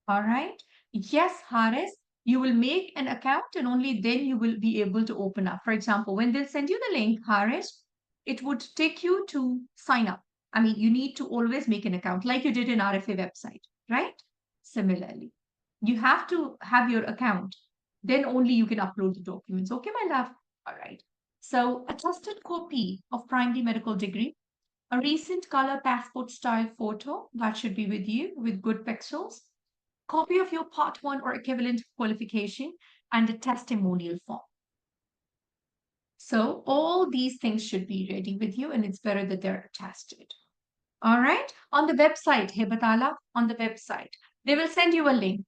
All right. Yes, Haris, you will make an account and only then you will be able to open up. For example, when they'll send you the link, Haris, it would take you to sign up. I mean, you need to always make an account like you did in RFA website, right? Similarly, you have to have your account. Then only you can upload the documents. Okay, my love? All right. So attested copy of primary medical degree, a recent color passport style photo that should be with you with good pixels, copy of your part 1 or equivalent qualification, and a testimonial form. So all these things should be ready with you and it's better that they're attested. All right. On the website, Hebatala, on the website, they will send you a link,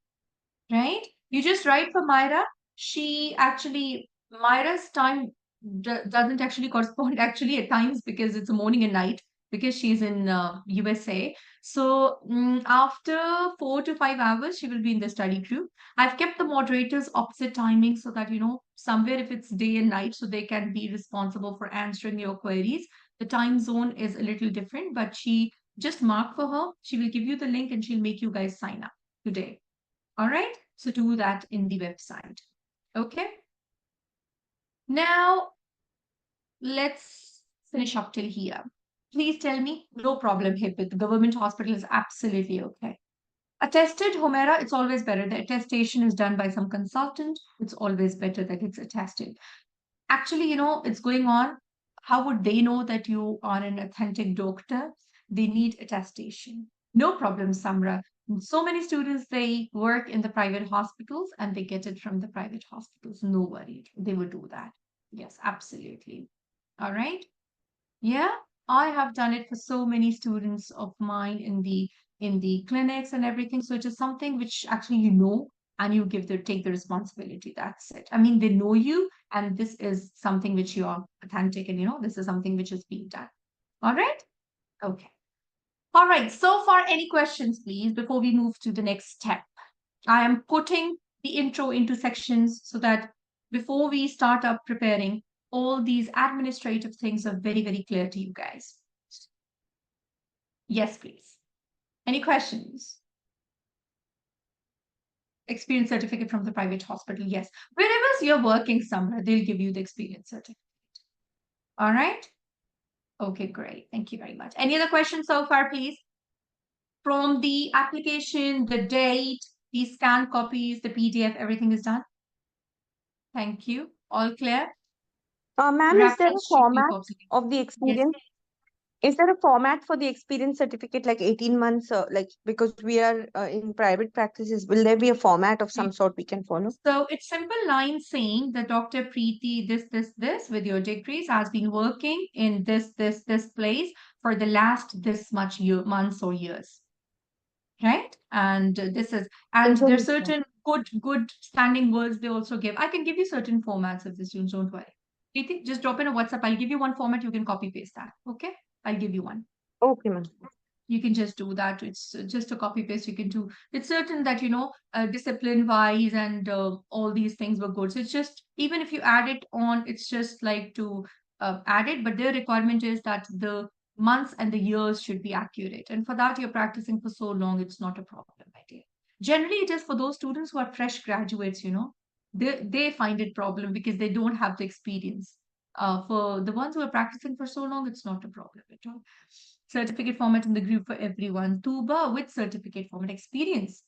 right? You just write for Myra. Myra's time doesn't actually correspond actually at times because it's a morning and night because she's in USA. So after 4 to 5 hours, she will be in the study group. I've kept the moderators opposite timing so that, somewhere if it's day and night, so they can be responsible for answering your queries. The time zone is a little different, but she just mark for her. She will give you the link and she'll make you guys sign up today. All right. So do that in the website. Okay. Now, let's finish up till here. Please tell me, no problem, Hipit. The government hospital is absolutely okay. Attested, Homera, it's always better. The attestation is done by some consultant. It's always better that it's attested. Actually, it's going on. How would they know that you are an authentic doctor? They need attestation. No problem, Samra. So many students, they work in the private hospitals and they get it from the private hospitals. No worry. They would do that. Yes, absolutely. All right. Yeah, I have done it for so many students of mine in the clinics and everything. So it is something which actually you know and you take the responsibility. That's it. I mean, they know you, and this is something which you are authentic, and this is something which is being done. All right? Okay. All right. So far, any questions, please, before we move to the next step? I am putting the intro into sections so that before we start up preparing, all these administrative things are very, very clear to you guys. Yes, please. Any questions? Experience certificate from the private hospital. Yes. Wherever you're working somewhere, they'll give you the experience certificate. All right. Okay, great. Thank you very much. Any other questions so far, please? From the application, the date, the scanned copies, the PDF, everything is done? Thank you. All clear? Ma'am, is there a Reference sheet, format of the yes. experience? Is there a format for the experience certificate, like 18 months, like because we are in private practices, will there be a format of some sort we can follow? So it's simple line saying that Dr. Preeti, this with your degrees has been working in this place for the last this much months or years. Right? And this is, and there's certain good standing words they also give. I can give you certain formats of the students, don't worry. Preeti, just drop in a WhatsApp. I'll give you one format. You can copy paste that. Okay? I'll give you one. Okay, ma'am. You can just do that. It's just a copy paste you can do. It's certain that discipline wise and all these things were good. So it's just, even if you add it on, it's just like to add it, but their requirement is that the months and the years should be accurate, and for that you're practicing for so long, it's not a problem, my dear. Generally it is for those students who are fresh graduates, they find it problem because they don't have the experience. For the ones who are practicing for so long, it's not a problem at all. Certificate format in the group for everyone. Tuba with certificate format experience.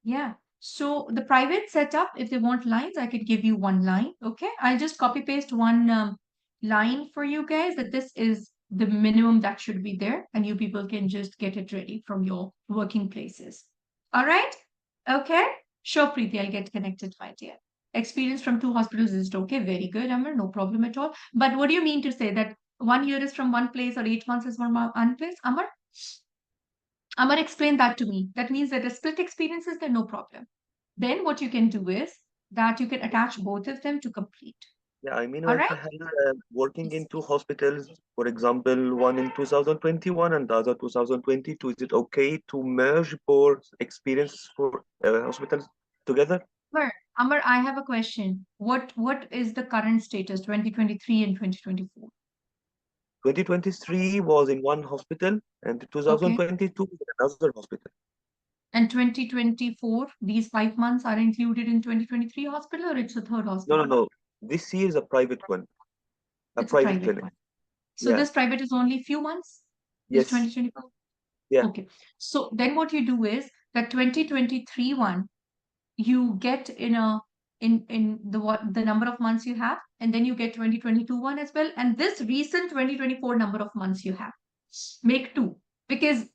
Yeah. So the private setup, if they want lines, I could give you one line. Okay. I'll just copy paste one line for you guys that this is the minimum that should be there, and you people can just get it ready from your working places. All right. Okay. Sure, Preeti, I'll get connected, my dear. Experience from 2 hospitals is okay. Very good, Amar. No problem at all. But what do you mean to say that 1 year is from one place or 8 months is from one place? Amar? Amar, explain that to me. That means that the split experiences, then no problem. Then what you can do is that you can attach both of them to complete. Yeah, I mean, All when right? I had working in Yes. 2 hospitals, for example, one in 2021 and the other 2022, is it okay to merge both experience for hospitals together? Amar, I have a question. What is the current status, 2023 and 2024? 2023 was in one hospital and Okay. 2022 in another hospital. And 2024, these 5 months are included in 2023 hospital, or it's a third No, hospital? no, no. This year is a private one, a It's a private private clinic. one. So Yeah. this private is only few months? This Yes. 2024? Yeah. Okay. So then what you do is that 2023 one, you get in the number of months you have, and then you get 2022 one as well, and this recent 2024 number of months you have. Make 2, because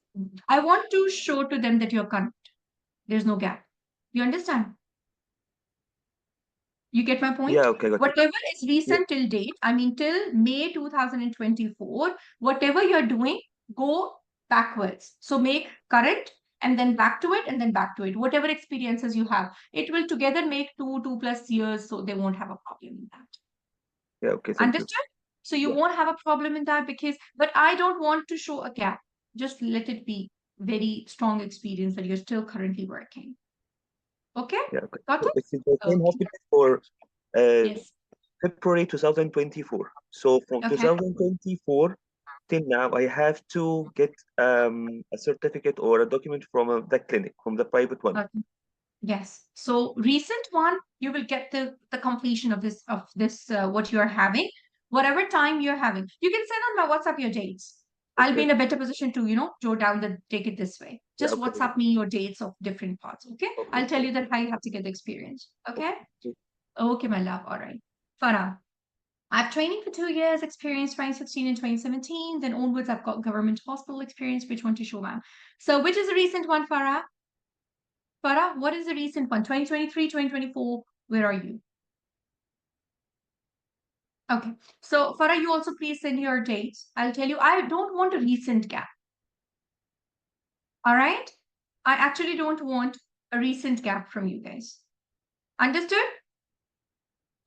I want to show to them that you're current. There's no gap. You understand? You get my point? Yeah, okay, got it. Whatever is Yeah. recent till date, I mean till May 2024, whatever you're doing, go backwards. So make current and then back to it and then back to it. Whatever experiences you have, it will together make 2+ years, so they won't have a problem in that. Yeah, okay, thank you. Understood? So you Yeah. won't have a problem in that, but I don't want to show a gap. Just let it be very strong experience that you're still currently working. Okay? Yeah, okay. Got So it? it's in the same Okay. hospital for Yes. February 2024. So from Okay. 2024 till now, I have to get a certificate or a document from the clinic, from the private one. Okay. Yes. So recent one, you will get the completion of this what you are having, whatever time you're having. You can send on my WhatsApp your dates. I'll be Okay. in a better position to jot down take it this way. Yeah, Just okay. WhatsApp me your dates of different parts. Okay. Okay. I'll tell you that how you have to get the experience. Okay. Okay. Okay, my love. All right. Farah. I have training for 2 years, experience 2016 and 2017. Then onwards, I've got government hospital experience. Which one to show, ma'am? So which is the recent one, Farah? Farah, what is the recent one? 2023, 2024. Where are you? Okay. So Farah, you also please send your dates. I'll tell you, I don't want a recent gap. All right? I actually don't want a recent gap from you guys. Understood?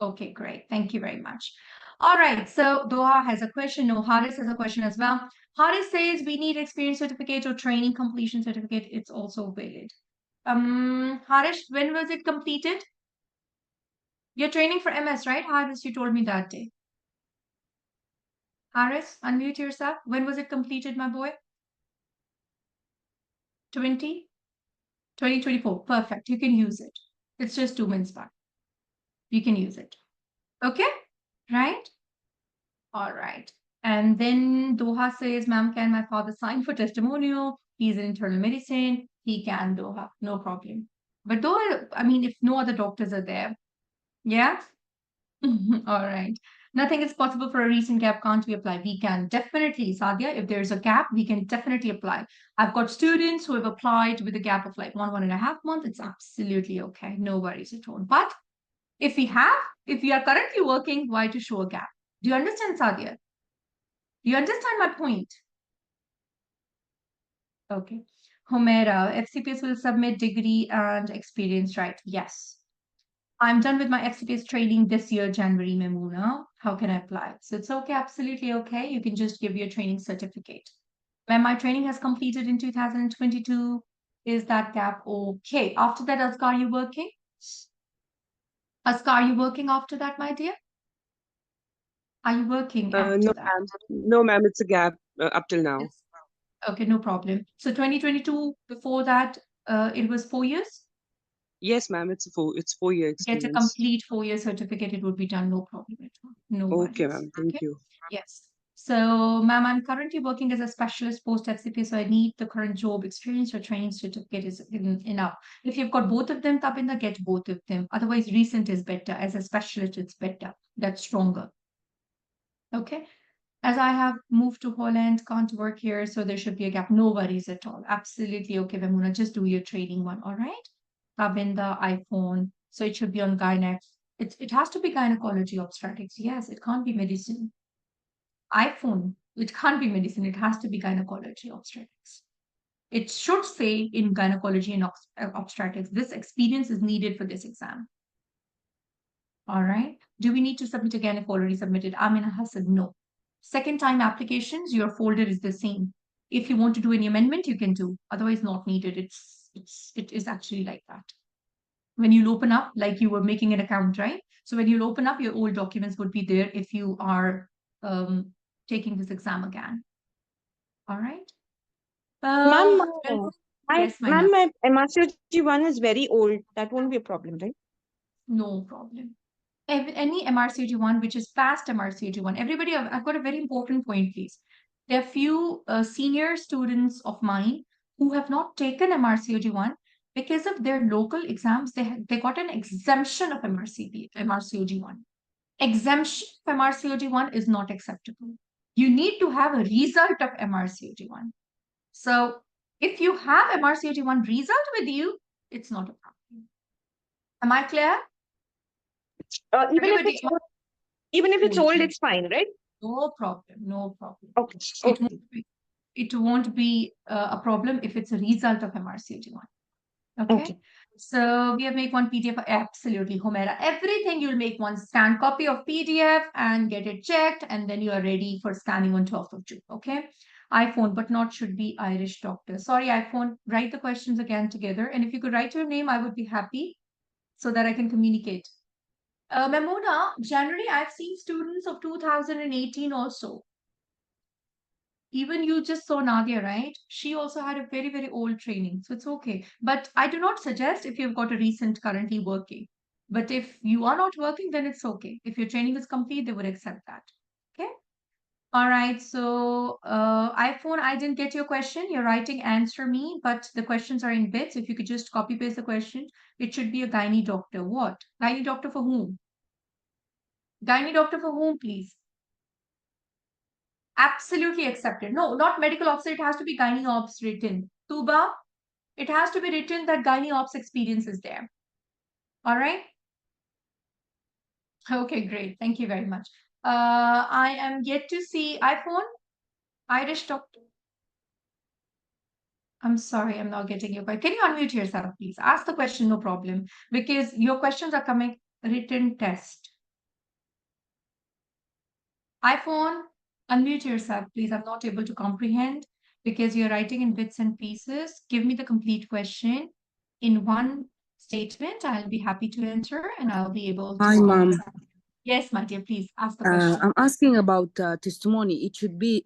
Okay, great. Thank you very much. All right. So Doha has a question. No, Haris has a question as well. Haris says we need experience certificate or training completion certificate. It's also valid. Haris, when was it completed? You're training for MS, right? Haris, you told me that day. Haris, unmute yourself. When was it completed, my boy? 2024. Perfect. You can use it. It's just 2 months back. You can use it. Okay? Right? All right. And then Doha says, ma'am, can my father sign for testimonial? He's in internal medicine. He can, Doha. No problem. But Doha, I mean, if no other doctors are there, yeah? All right. Nothing is possible for a recent gap. Can't we apply? We can definitely, Sadia. If there's a gap, we can definitely apply. I've got students who have applied with a gap of like 1.5 months. It's absolutely okay. No worries at all. But if we are currently working, why to show a gap? Do you understand, Sadia? Do you understand my point? Okay. Homera, FCPS will submit degree and experience, right? Yes. I'm done with my FCPS training this year, January, Memuna. How can I apply? So it's okay, absolutely okay. You can just give your training certificate. When my training has completed in 2022, is that gap okay? After that, Askar, are you working? Askar, are you working after that, my dear? Are you working after No, that? ma'am. No, ma'am. It's a gap up till now. Yes. Okay, no problem. So 2022, before that, it was 4 years? Yes, ma'am. It's 4-year Get a experience. complete 4-year certificate, it would be done, no problem at all. No Okay, worries. ma'am. Thank Okay. you. Yes. So, ma'am, I'm currently working as a specialist post FCP, so I need the current job experience or training certificate is enough. If you've got both of them, Tabinda, get both of them. Otherwise, recent is better. As a specialist, it's better. That's stronger. Okay. As I have moved to Holland, can't work here, so there should be a gap. No worries at all. Absolutely okay, Vemuna. Just do your training one, all right? Tabinda, iPhone. So it should be on gynae. It has to be gynecology obstetrics. Yes, it can't be medicine. iPhone, it can't be medicine. It has to be gynecology obstetrics. It should say in gynecology and obstetrics, this experience is needed for this exam. All right. Do we need to submit again if already submitted? Amina Hassan, no. Second time applications, your folder is the same. If you want to do any amendment, you can do. Otherwise, not needed. It is actually like that. When you open up, like you were making an account, right? So when you open up, your old documents would be there if you are taking this exam again. All right. Ma'am, Yes, my ma'am, my MRCOG one is very old. That won't be a problem, right? no problem. Any MRCG one which is past MRCG one. Everybody, I've got a very important point, please. There are few senior students of mine who have not taken MRCG one because of their local exams. They got an exemption of MRCG one. Exemption of MRCG one is not acceptable. You need to have a result of MRCG one. So if you have MRCG one result with you, it's not a problem. Am I clear? Even if Everybody, it's old, even if it's old, it's fine, right? no problem. No problem. Okay. It won't be a problem if it's a result of MRCG1. Okay? Okay. So we have make one PDF. Absolutely, Homera. Everything you'll make one scanned copy of PDF and get it checked, and then you are ready for scanning on 12th of June. Okay? iPhone, but not should be Irish doctor. Sorry, iPhone. Write the questions again together. And if you could write your name, I would be happy so that I can communicate. Memona, generally I've seen students of 2018 also. Even you just saw Nadia, right? She also had a very, very old training. So it's okay. But I do not suggest if you've got a recent currently working. But if you are not working, then it's okay. If your training is complete, they would accept that. Okay. All right. So iPhone, I didn't get your question. You're writing answer me, but the questions are in bits. If you could just copy paste the question, it should be a gynae doctor. What? Gynae doctor for whom? Gynae doctor for whom, please? Absolutely accepted. No, not medical officer. It has to be gynae ops written. Tuba, it has to be written that gynae ops experience is there. All right. Okay, great. Thank you very much. I am yet to see iPhone. Irish doctor. I'm sorry, I'm not getting you. But can you unmute yourself, please? Ask the question, no problem. Because your questions are coming written test. iPhone, unmute yourself, please. I'm not able to comprehend because you're writing in bits and pieces. Give me the complete question in one statement. I'll be happy to answer and I'll be able to Hi, ma'am. understand. Yes, my dear, please ask the question. I'm asking about testimony. It should be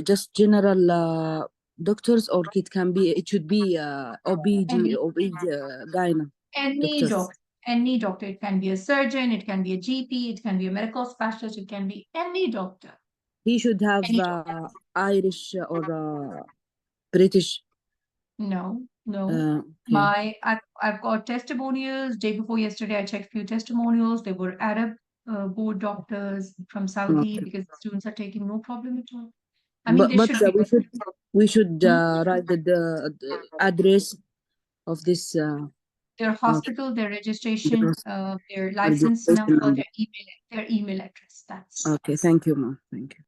just general doctors, or it should be Any, gyna any doctors. doctor, any doctor. It can be a surgeon, it can be a GP, it can be a medical specialist, it can be any doctor. He should have Any doctor. Irish or British. No, no. Okay. I've got testimonials. Day before yesterday, I checked few testimonials. They were Arab board doctors from Saudi Okay. because students are taking no problem at all. I mean, they But should be. we should Hmm? write the address of this Their okay. hospital, their registration, their license Registration number, number. their email address. That's Okay, thank you, ma'am. Thank you.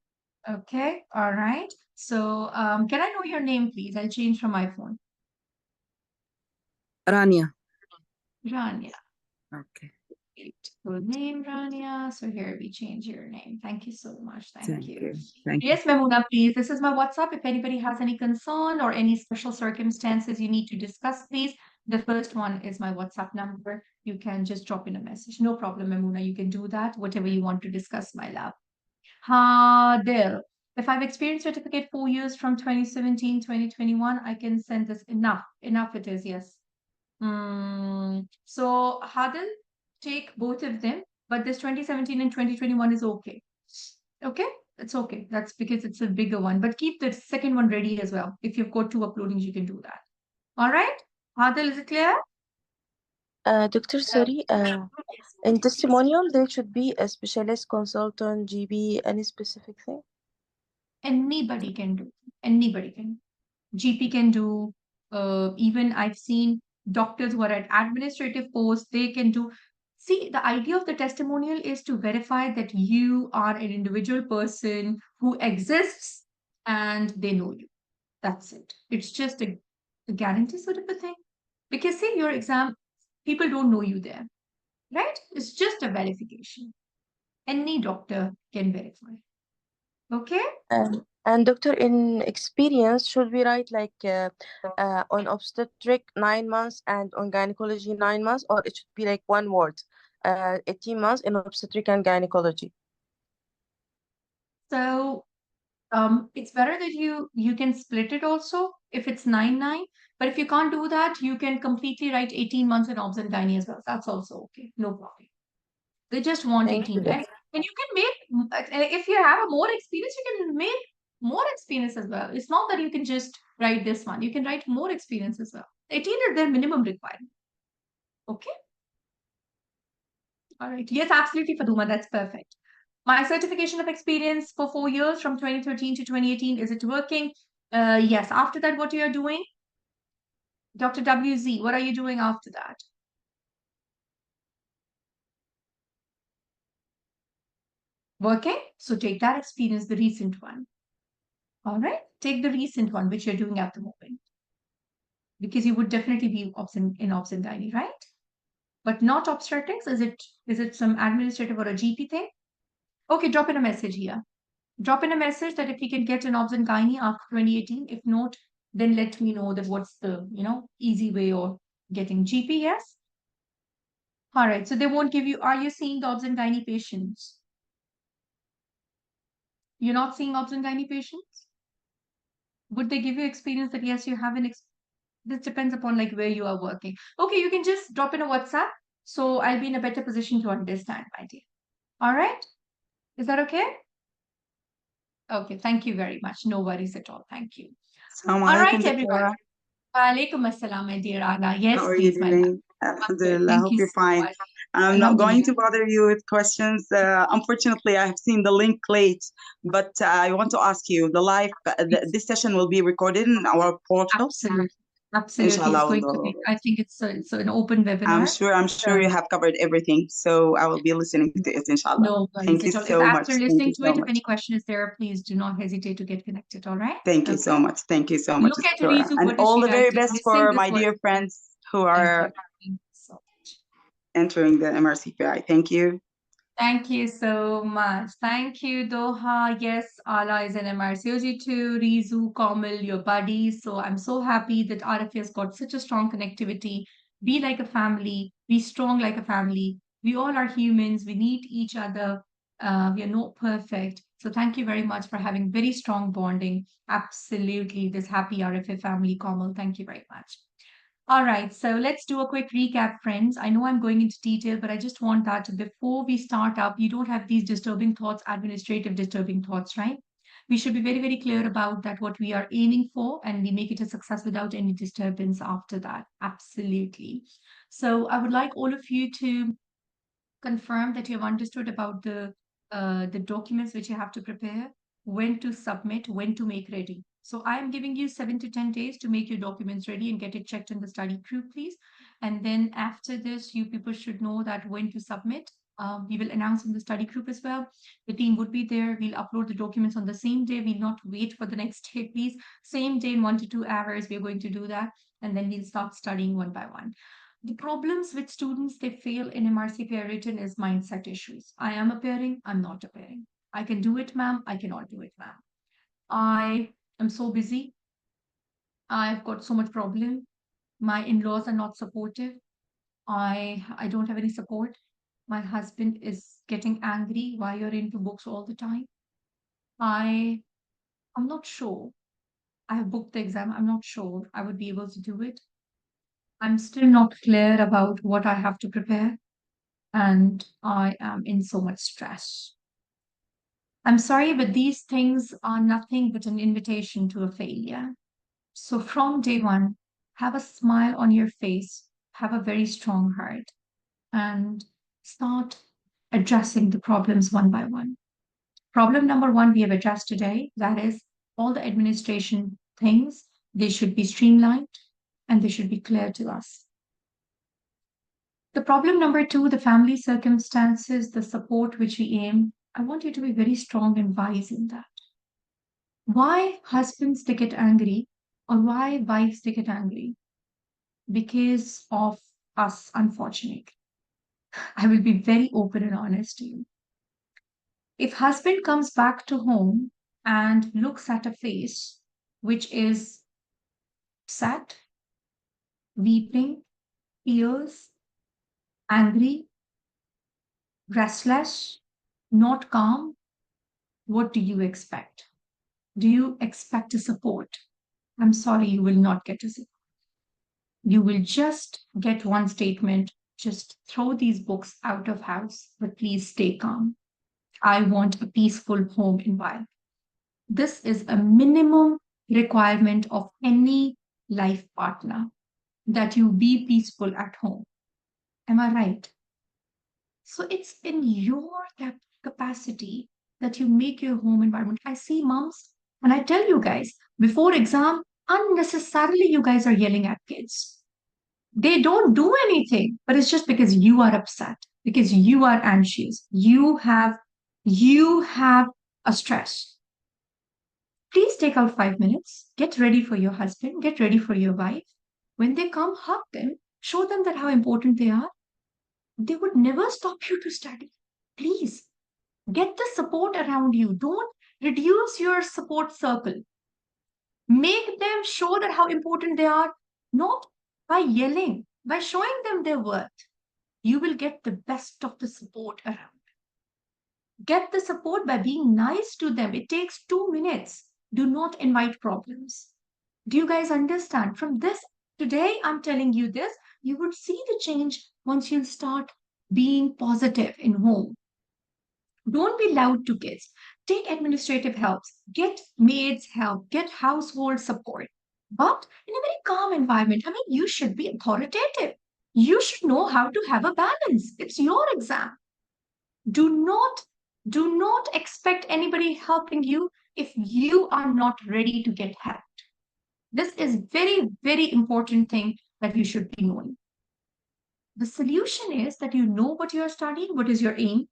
okay. All right. So, can I know your name, please? I'll change from my phone. Rania. Rania. Okay. Good name, Rania. So here we change your name. Thank you so much. Thank you. Thank you. Yes, Memuna, please. This is my WhatsApp. If anybody has any concern or any special circumstances you need to discuss, please. The first one is my WhatsApp number. You can just drop in a message. No problem, Memuna. You can do that. Whatever you want to discuss, my love. Hadil. If I've experienced certificate 4 years from 2017, 2021, I can send this enough. Enough it is, yes. So Hadil, take both of them, but this 2017 and 2021 is okay. Okay, it's okay. That's because it's a bigger one, but keep the second one ready as well. If you've got two uploadings, you can do that. All right, Hadil, is it clear? Doctor, sorry, in testimonial, there should be a specialist, consultant, GB, any specific thing? Anybody can do. Anybody can. GP can do. Even I've seen doctors who are at administrative posts, they can do. See, the idea of the testimonial is to verify that you are an individual person who exists and they know you. That's it. It's just a guarantee sort of a thing. Because, see, your exam, people don't know you there, right? It's just a verification. Any doctor can verify. Okay? And doctor, in experience, should we write like on obstetric 9 months and on gynecology 9 months, or it should be like one word, 18 months in obstetric and gynecology? So it's better that you can split it also if it's 9-9. But if you can't do that, you can completely write 18 months in obs and gynae as well. That's also okay. No problem. They just want Thank 18. you. And you can make, if you have a more experience, you can make more experience as well. It's not that you can just write this one. You can write more experience as well. 18 is their minimum requirement. Okay? All right. Yes, absolutely, Faduma. That's perfect. My certification of experience for 4 years from 2013 to 2018, is it working? Yes. After that, what you are doing? Dr. WZ, what are you doing after that? Working? So take that experience, the recent one. All right. Take the recent one, which you're doing at the moment. Because you would definitely be in obs and gynae, right? But not obstetrics. Is it some administrative or a GP thing? Okay, drop in a message here. Drop in a message that if we can get an obs and gynae after 2018. If not, then let me know that what's the easy way of getting GP. Yes. All right. So they won't give you. Are you seeing the obs and gynae patients? You're not seeing obs and gynae patients? Would they give you experience that yes, you have an this depends upon like where you are working. Okay, you can just drop in a WhatsApp. So I'll be in a better position to understand, my dear. All right. Is that okay? Okay, thank you very much. No worries at all. Thank you. All right, everyone. Walaikum assalam, my dear Aga. Yes, How are you please, my love. doing? I'm good. Alhamdulillah, Thank hope you you're so fine. much. I'm not going to Alhamdulillah. bother you with questions. Unfortunately, I have seen the link late, but I want to ask you, this session will be recorded in our portal. Absolutely. Absolutely. It's Inshallah, going to be, I think it's an open webinar. I'm sure you have covered everything, so I will be listening to it, inshallah. No worries Thank you at all. If so much. after Thank listening you to so it, if much. any question is there, please do not hesitate to get connected. All right? Thank you so much. Thank you so much, Look at Dora. Rizu. And What does all she the very write? best Listen for this my word. dear friends who Thank are you. Thank you so much. entering the MRCPI. Thank you. Thank you so much. Thank you, Doha. Yes, Ala is an MRCOG too. Rizu, Kamal, your buddies. So I'm so happy that RFA has got such a strong connectivity. Be like a family. Be strong like a family. We all are humans. We need each other. We are not perfect. So thank you very much for having very strong bonding. Absolutely. This happy RFA family, Kamal. Thank you very much. All right, so let's do a quick recap, friends. I know I'm going into detail, but I just want that before we start up, you don't have these disturbing thoughts, administrative disturbing thoughts, right? We should be very, very clear about that, what we are aiming for, and we make it a success without any disturbance after that. Absolutely. So I would like all of you to confirm that you have understood about the documents which you have to prepare, when to submit, when to make ready. So I am giving you 7 to 10 days to make your documents ready and get it checked in the study group, please. And then after this, you people should know that when to submit. We will announce in the study group as well. The team would be there. We'll upload the documents on the same day. We'll not wait for the next day, please. Same day in 1 to 2 hours, we're going to do that. And then we'll start studying one by one. The problems with students they fail in MRCP written is mindset issues. I am appearing, I'm not appearing. I can do it, ma'am, I cannot do it, ma'am. I am so busy. I've got so much problem. My in-laws are not supportive. I don't have any support. My husband is getting angry. Why you're into books all the time? I'm not sure. I have booked the exam. I'm not sure I would be able to do it. I'm still not clear about what I have to prepare. And I am in so much stress. I'm sorry, but these things are nothing but an invitation to a failure. So from day one, have a smile on your face, have a very strong heart, and start addressing the problems one by one. Problem number one we have addressed today, that is all the administration things, they should be streamlined and they should be clear to us. The problem number two, the family circumstances, the support which we aim, I want you to be very strong and wise in that. Why husbands they get angry or why wives they get angry? Because of us, unfortunately. I will be very open and honest to you. If husband comes back to home and looks at a face which is sad, weeping, tears, angry, restless, not calm, what do you expect? Do you expect a support? I'm sorry, you will not get a support. You will just get one statement, just throw these books out of house, but please stay calm. I want a peaceful home environment. This is a minimum requirement of any life partner, that you be peaceful at home. Am I right? So it's in your capacity that you make your home environment. I see moms, and I tell you guys, before exam, unnecessarily you guys are yelling at kids. They don't do anything, but it's just because you are upset, because you are anxious. You have a stress. Please take out 5 minutes, get ready for your husband, get ready for your wife. When they come, hug them, show them that how important they are. They would never stop you to study. Please get the support around you. Don't reduce your support circle. Make them show that how important they are, not by yelling, by showing them their worth. You will get the best of the support around. Get the support by being nice to them. It takes 2 minutes. Do not invite problems. Do you guys understand? From this, today, I'm telling you this, you would see the change once you start being positive in home. Don't be loud to kids. Take administrative helps, get maids help, get household support. But in a very calm environment, I mean, you should be authoritative. You should know how to have a balance. It's your exam. Do not expect anybody helping you if you are not ready to get helped. This is very, very important thing that you should be knowing. The solution is that you know what you are studying, what is your aim.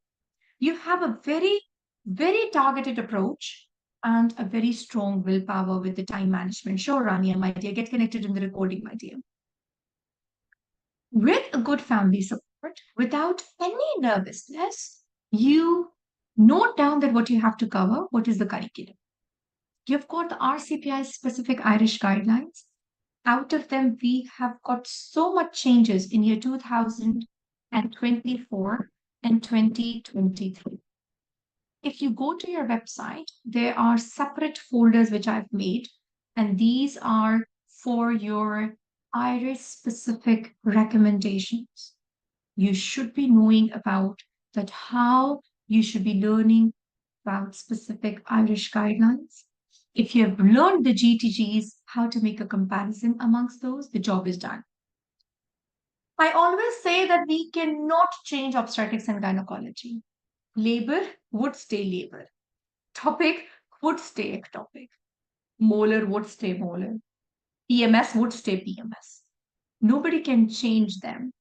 You have a very, very targeted approach and a very strong willpower with the time management. Sure, Rania, my dear, get connected in the recording, my dear. With a good family support, without any nervousness, you note down that what you have to cover, what is the curriculum. You've got the RCPI specific Irish guidelines. Out of them, we have got so much changes in year 2024 and 2023. If you go to your website, there are separate folders which I've made, and these are for your Irish specific recommendations. You should be knowing about that how you should be learning about specific Irish guidelines. If you have learned the GTGs, how to make a comparison amongst those, the job is done. I always say that we cannot change obstetrics and gynecology. Labor would stay labor. Topic would stay topic. Molar would stay molar. PMS would stay PMS. Nobody can change them.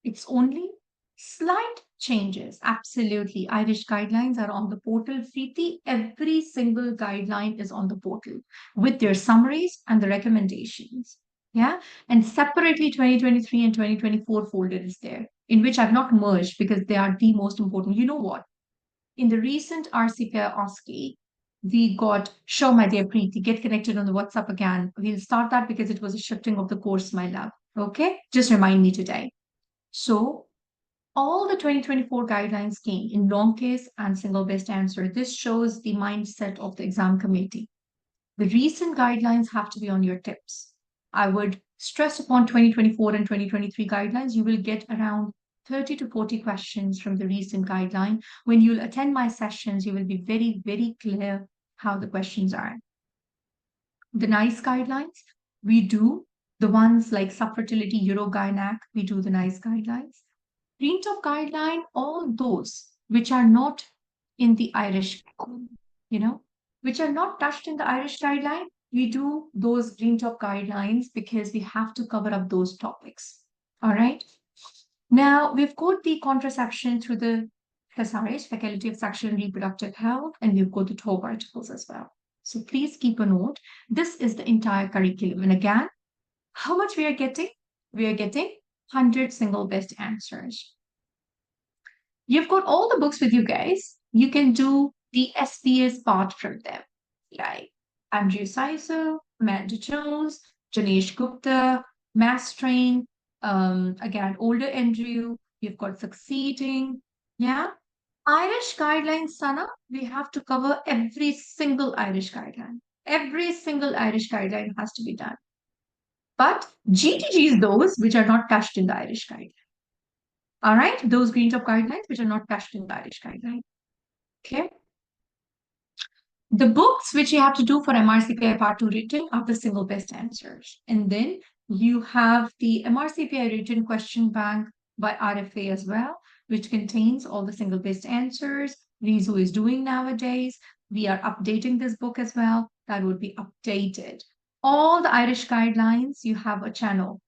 It's only slight changes. Absolutely. Irish guidelines are on the portal. Preeti, every single guideline is on the portal with their summaries and the recommendations. Yeah. And separately, 2023 and 2024 folder is there, in which I've not merged because they are the most important. You know what? In the recent RCPI OSCE, we got, sure, my dear Preeti, get connected on the WhatsApp again. We'll start that because it was a shifting of the course, my love. Okay. Just remind me today. So all the 2024 guidelines came in long case and single best answer. This shows the mindset of the exam committee. The recent guidelines have to be on your tips. I would stress upon 2024 and 2023 guidelines. You will get around 30 to 40 questions from the recent guideline. When you'll attend my sessions, you will be very, very clear how the questions are. The NICE guidelines, we do the ones like subfertility, Eurogynac, we do the NICE guidelines. Green Top guideline, all those which are not in the Irish, which are not touched in the Irish guideline, we do those Green Top guidelines because we have to cover up those topics. All right. Now we've got the contraception through the FSRH, Faculty of Sexual and Reproductive Health, and we've got the TOG articles as well. So please keep a note. This is the entire curriculum. And again, how much we are getting? We are getting 100 single best answers. You've got all the books with you guys. You can do the SPS part from them, like Andrew Saiso, Amanda Jones, Janesh Gupta, Mass Train, again, older Andrew. You've got Succeeding. Yeah. Irish guidelines, Sana, we have to cover every single Irish guideline. Every single Irish guideline has to be done. But GTGs, those which are not touched in the Irish guideline. All right, those Green Top guidelines which are not touched in the Irish guideline. Okay. The books which you have to do for MRCPI Part 2 written are the single best answers. And then you have the MRCPI written question bank by RFA as well, which contains all the single best answers. Rizu is doing nowadays. We are updating this book as well. That would be updated. All the Irish guidelines, you have a channel.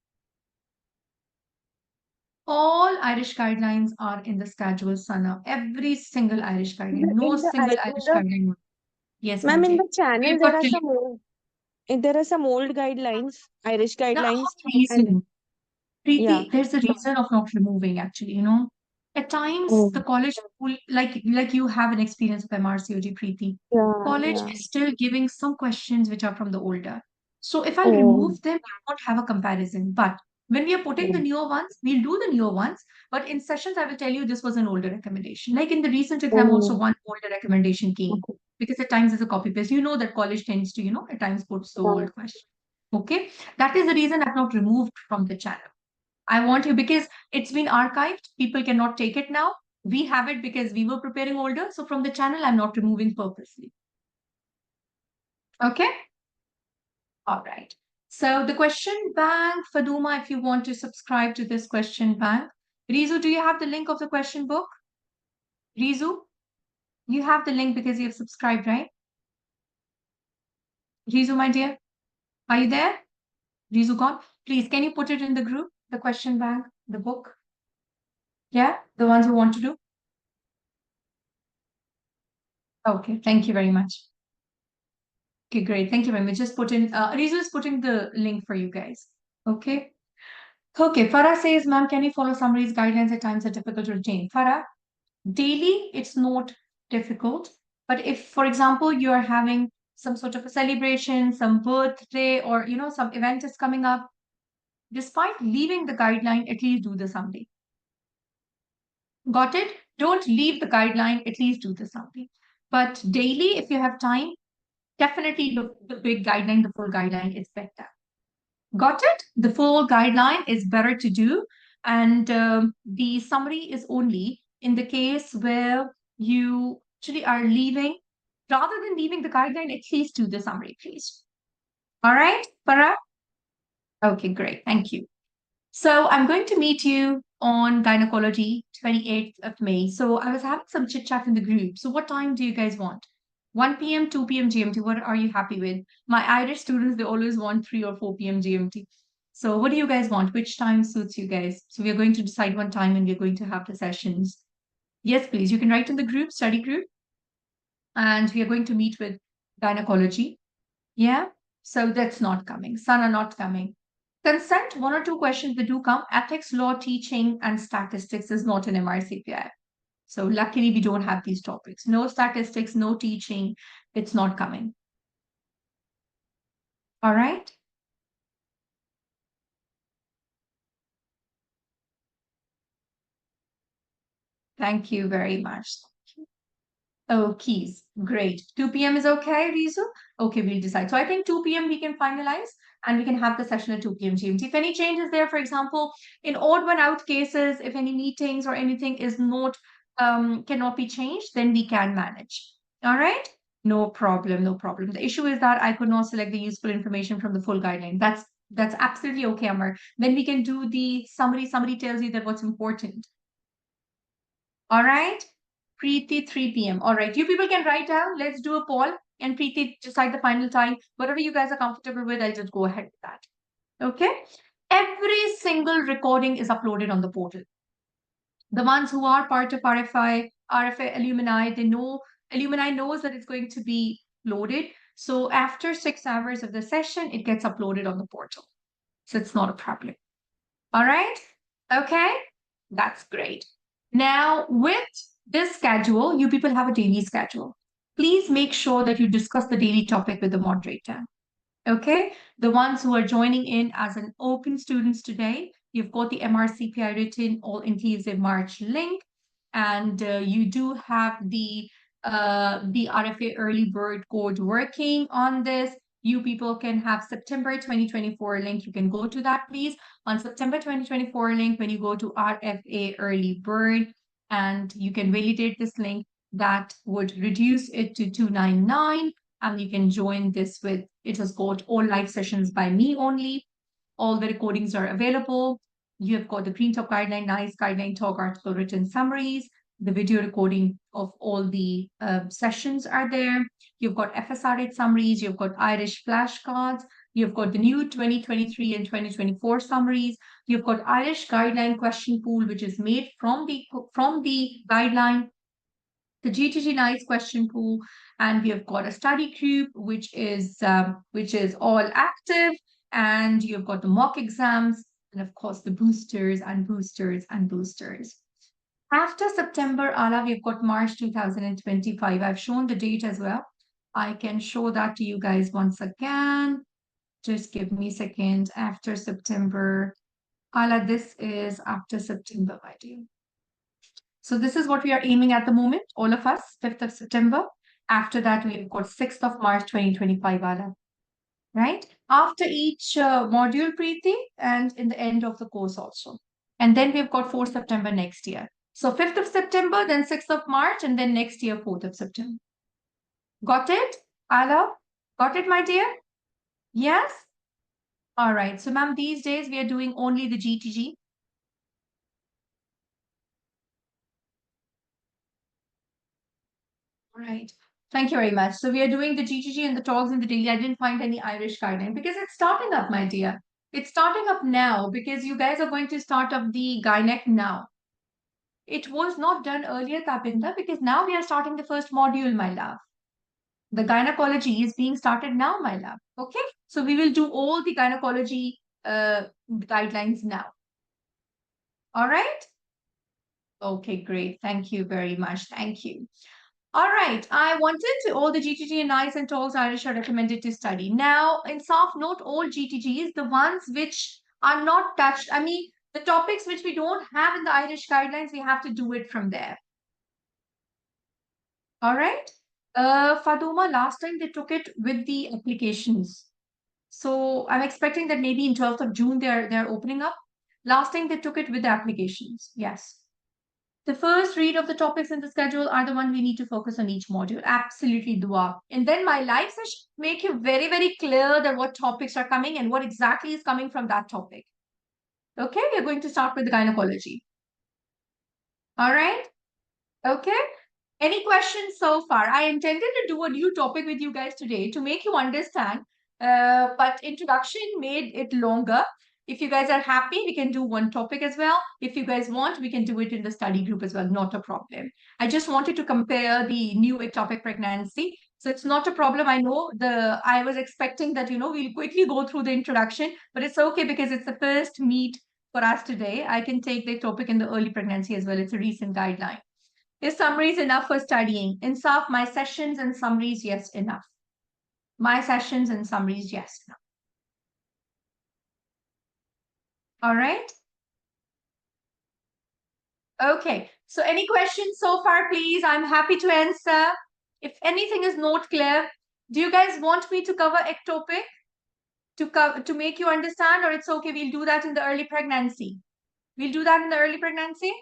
All Irish guidelines are in the schedule, Sana. Every single Irish guideline. No single Irish guideline. Yes, ma'am, in dear. the channel We've there got are to- some old guidelines, Irish The guidelines, reason, Preeti, yeah. there's a reason of not removing actually, At times the college will, like you have an experience of MRCOG, Preeti. Yeah, College yeah. is still giving some questions which are from the older. So if I Oh. remove them, I won't have a comparison. But when we are putting the newer ones, we'll do the newer ones. But in sessions, I will tell you this was an older recommendation. Like in the recent exam, also one older recommendation came. Okay. Because at times it's a copy paste. You know that college tends to, at times put the old question. Okay. That is the reason I've not removed from the channel. I want you because it's been archived. People cannot take it now. We have it because we were preparing older. So from the channel, I'm not removing purposely. Okay. All right. So the question bank, Faduma, if you want to subscribe to this question bank. Rizu, do you have the link of the question book? Rizu, you have the link because you have subscribed, right? Rizu, my dear, are you there? Rizu gone? Please, can you put it in the group, the question bank, the book? Yeah, the ones who want to do? Okay, thank you very much. Okay, great. Thank you very much. Just put in, Rizu is putting the link for you guys. Okay. Okay, Farah says, ma'am, can you follow summaries, guidelines at times are difficult to retain? Farah, daily, it's not difficult. But if, for example, you're having some sort of a celebration, some birthday, or, you know, some event is coming up, despite leaving the guideline, at least do the summary. Got it? Don't leave the guideline, at least do the summary. But daily, if you have time, definitely look the big guideline, the full guideline is better. Got it? The full guideline is better to do. And the summary is only in the case where you actually are leaving, rather than leaving the guideline, at least do the summary, please. All right, Farah? Okay, great. Thank you. So I'm going to meet you on gynecology, 28th of May. So I was having some chit chat in the group. So what time do you guys want? 1 p.m., 2 p.m. GMT. What are you happy with? My Irish students, they always want 3 or 4 p.m. GMT. So what do you guys want? Which time suits you guys? So we're going to decide one time and we're going to have the sessions. Yes, please. You can write in the group, study group. And we are going to meet with gynecology. Yeah. So that's not coming. Sana not coming. Consent, 1 or 2 questions that do come. Ethics, law, teaching, and statistics is not an MRCPI. So luckily, we don't have these topics. No statistics, no teaching. It's not coming. All right. Thank you very much. Oh, keys. Great. 2 p.m. is okay, Rizu? Okay, we'll decide. So I think 2 p.m. we can finalize and we can have the session at 2 p.m. GMT. If any changes there, for example, in odd one out cases, if any meetings or anything is not cannot be changed, then we can manage. All right? No problem, no problem. The issue is that I could not select the useful information from the full guideline. That's absolutely okay, Amar. Then we can do the summary. Somebody tells you that what's important. All right? Preeti, 3 p.m. All right, you people can write down. Let's do a poll and Preeti decide the final time. Whatever you guys are comfortable with, I'll just go ahead with that. Okay? Every single recording is uploaded on the portal. The ones who are part of RFI alumni, they know, alumni knows that it's going to be loaded. So after 6 hours of the session, it gets uploaded on the portal. So it's not a problem. All right? Okay? That's great. Now, with this schedule, you people have a daily schedule. Please make sure that you discuss the daily topic with the moderator. Okay? The ones who are joining in as an open students today, you've got the MRCPI written all inclusive March link, and you do have the RFA early bird code working on this. You people can have September 2024 link. You can go to that, please. On September 2024 link, when you go to RFA early bird, and you can validate this link, that would reduce it to 299. And you can join this with, it has got all live sessions by me only. All the recordings are available. You have got the Green Top Guideline, NICE Guideline Talk article written summaries. The video recording of all the sessions are there. You've got FSR8 summaries. You've got Irish flashcards. You've got the new 2023 and 2024 summaries. You've got Irish guideline question pool, which is made from the guideline, the GTG NICE question pool, and we have got a study group, which is all active, and you've got the mock exams, and of course the boosters and boosters and boosters. After September, Ala, we've got March 2025. I've shown the date as well. I can show that to you guys once again. Just give me a second. After September, Ala, this is after September, my dear. So this is what we are aiming at the moment, all of us, 5th of September. After that, we've got 6th of March, 2025, Ala. Right? After each module, Preeti, and in the end of the course also. And then we've got 4th September next year. So 5th of September, then 6th of March, and then next year, 4th of September. Got it, Ala? Got it, my dear? Yes? All right. So, ma'am, these days we are doing only the GTG. All right. Thank you very much. So we are doing the GTG and the talks in the daily. I didn't find any Irish guideline because it's starting up, my dear. It's starting up now because you guys are going to start up the Gynec now. It was not done earlier, Tapinda, because now we are starting the first module, my love. The gynecology is being started now, my love. Okay. So we will do all the gynecology guidelines now. All right. Okay, great. Thank you very much. Thank you. All right, I wanted to all the GTG and ICE and TOLS Irish are recommended to study. Now, in soft, not all GTGs, the ones which are not touched, I mean, the topics which we don't have in the Irish guidelines, we have to do it from there. All right. Faduma, last time they took it with the applications. So I'm expecting that maybe in 12th of June they're opening up. Last time they took it with the applications. Yes. The first read of the topics in the schedule are the one we need to focus on each module. Absolutely, Dua. And then my live session make you very, very clear that what topics are coming and what exactly is coming from that topic. Okay, we're going to start with the gynecology. All right. Okay. Any questions so far? I intended to do a new topic with you guys today to make you understand, but introduction made it longer. If you guys are happy, we can do one topic as well. If you guys want, we can do it in the study group as well. Not a problem. I just wanted to compare the new ectopic pregnancy. So it's not a problem. I know I was expecting that, we'll quickly go through the introduction, but it's okay because it's the first meet for us today. I can take the topic in the early pregnancy as well. It's a recent guideline. Is summaries enough for studying? Insaf, my sessions and summaries, yes, enough. My sessions and summaries, yes, enough. All right. Okay. So any questions so far, please? I'm happy to answer. If anything is not clear, do you guys want me to cover ectopic to make you understand, or it's okay? We'll do that in the early pregnancy. We'll do that in the early pregnancy.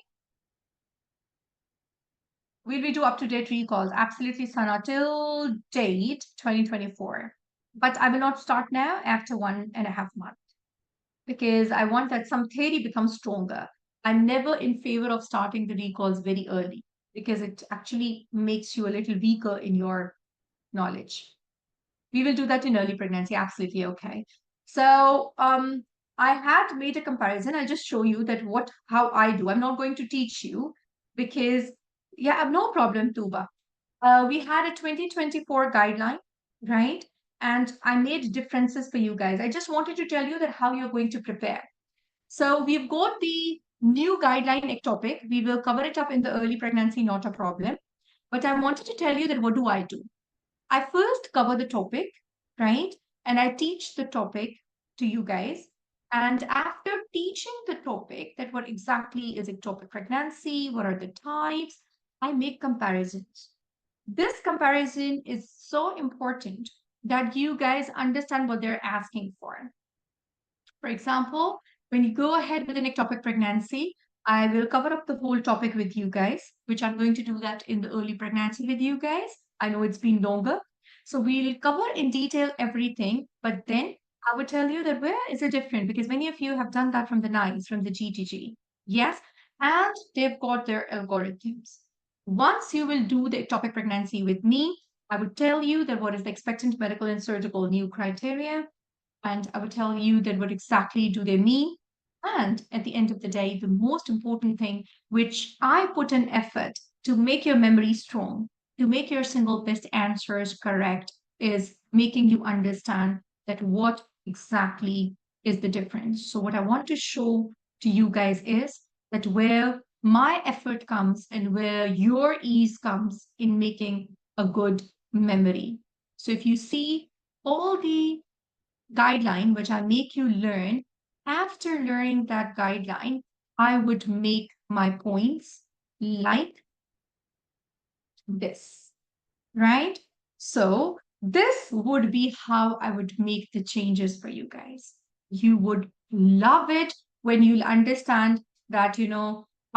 Will we do up-to-date recalls? Absolutely, Sana, till date 2024. But I will not start now after 1.5 months because I want that some theory becomes stronger. I'm never in favor of starting the recalls very early because it actually makes you a little weaker in your knowledge. We will do that in early pregnancy. Absolutely okay. So I had made a comparison. I'll just show you that how I do. I'm not going to teach you because yeah, I have no problem, Tuba. We had a 2024 guideline, right? And I made differences for you guys. I just wanted to tell you that how you're going to prepare. So we've got the new guideline ectopic. We will cover it up in the early pregnancy, not a problem. But I wanted to tell you that what do I do? I first cover the topic, right? And I teach the topic to you guys. And after teaching the topic, that what exactly is ectopic pregnancy, what are the types, I make comparisons. This comparison is so important that you guys understand what they're asking for. For example, when you go ahead with an ectopic pregnancy, I will cover up the whole topic with you guys, which I'm going to do that in the early pregnancy with you guys. I know it's been longer. So we'll cover in detail everything, but then I would tell you that where is it different? Because many of you have done that from the NICE, from the GTG. Yes, and they've got their algorithms. Once you will do the ectopic pregnancy with me, I would tell you that what is the expectant medical and surgical new criteria, and I would tell you that what exactly do they mean. And at the end of the day, the most important thing, which I put an effort to make your memory strong, to make your single best answers correct, is making you understand that what exactly is the difference. So what I want to show to you guys is that where my effort comes and where your ease comes in making a good memory. So if you see all the guideline, which I make you learn, after learning that guideline, I would make my points like this, right? So this would be how I would make the changes for you guys. You would love it when you'll understand that,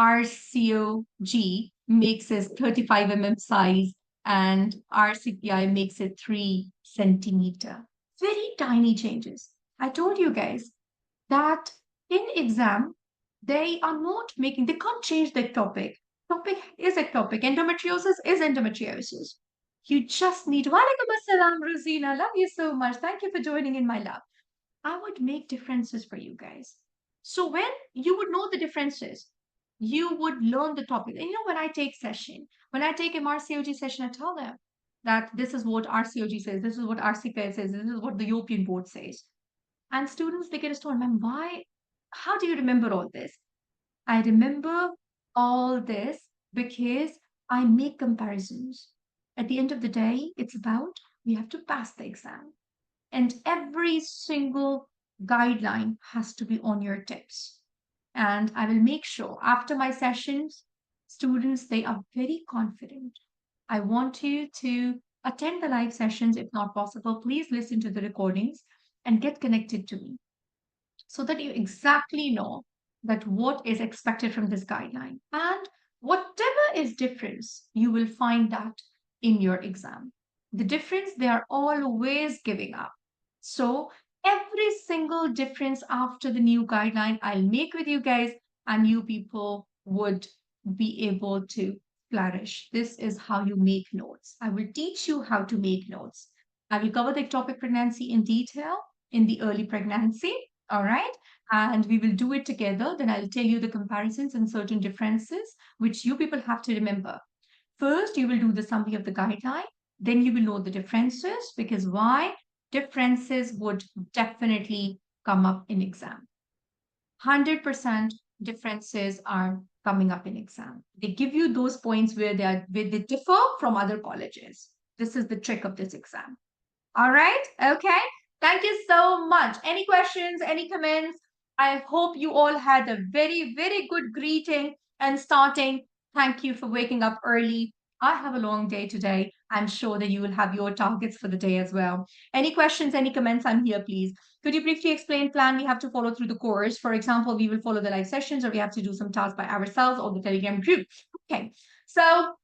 RCOG makes it 35 mm size and RCPI makes it 3 centimeter. Very tiny changes. I told you guys that in exam, they can't change the topic. Topic is a topic. Endometriosis is endometriosis. You just need, Walaikum assalam, Rosina. Love you so much. Thank you for joining in, my love. I would make differences for you guys. So when you would know the differences, you would learn the topic. And when I take MRCOG session, I tell them that this is what RCOG says, this is what RCPI says, this is what the European board says. And students, they get a story, ma'am, how do you remember all this? I remember all this because I make comparisons. At the end of the day, it's about we have to pass the exam. And every single guideline has to be on your tips. And I will make sure after my sessions, students, they are very confident. I want you to attend the live sessions. If not possible, please listen to the recordings and get connected to me so that you exactly know that what is expected from this guideline. And whatever is difference, you will find that in your exam. The difference, they are always giving up. So every single difference after the new guideline, I'll make with you guys, and you people would be able to flourish. This is how you make notes. I will teach you how to make notes. I will cover the ectopic pregnancy in detail in the early pregnancy. All right. And we will do it together. Then I'll tell you the comparisons and certain differences, which you people have to remember. First, you will do the summary of the guideline. Then you will know the differences, because why? Differences would definitely come up in exam. 100% differences are coming up in exam. They give you those points where they differ from other colleges. This is the trick of this exam. All right. Okay. Thank you so much. Any questions, any comments? I hope you all had a very, very good greeting and starting. Thank you for waking up early. I have a long day today. I'm sure that you will have your targets for the day as well. Any questions, any comments? I'm here, please. Could you briefly explain plan we have to follow through the course? For example, we will follow the live sessions, or we have to do some tasks by ourselves or the Telegram group. Okay. So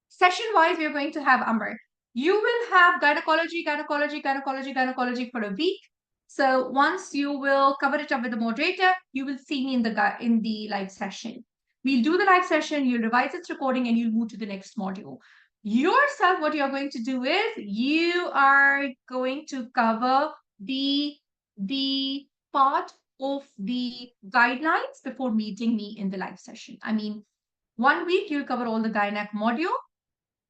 session-wise, we're going to have Amber. You will have gynecology for a week. So once you will cover it up with the moderator, you will see me in the live session. We'll do the live session, you'll revise its recording, and you'll move to the next module. Yourself, what you're going to do is you are going to cover the part of the guidelines before meeting me in the live session. I mean, 1 week, you'll cover all the gynac module.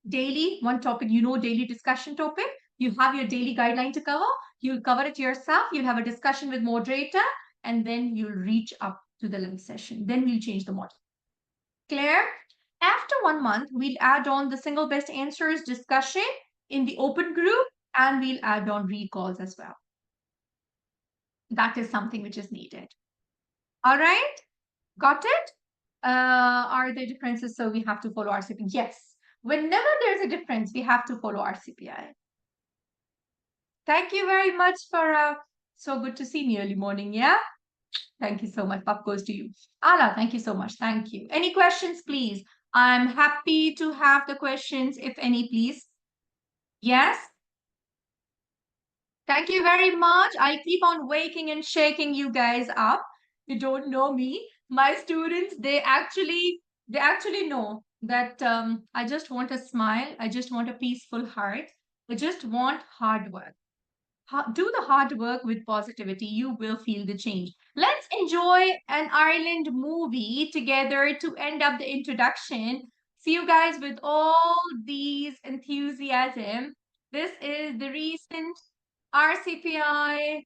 Daily, one topic, daily discussion topic. You have your daily guideline to cover. You'll cover it yourself. You'll have a discussion with moderator, and then you'll reach up to the live session. Then we'll change the model. Clear? After 1 month, we'll add on the single best answers discussion in the open group, and we'll add on recalls as well. That is something which is needed. All right? Got it? Are there differences? So we have to follow RCPI? Yes. Whenever there's a difference, we have to follow RCPI. Thank you very much for so good to see me early morning. Yeah. Thank you so much. Pop goes to you. Ala, thank you so much. Thank you. Any questions, please? I'm happy to have the questions, if any, please. Yes. Thank you very much. I'll keep on waking and shaking you guys up. You don't know me. My students, they actually know that I just want a smile. I just want a peaceful heart. I just want hard work. Do the hard work with positivity. You will feel the change. Let's enjoy an Ireland movie together to end up the introduction. See you guys with all these enthusiasm. This is the recent RCPI.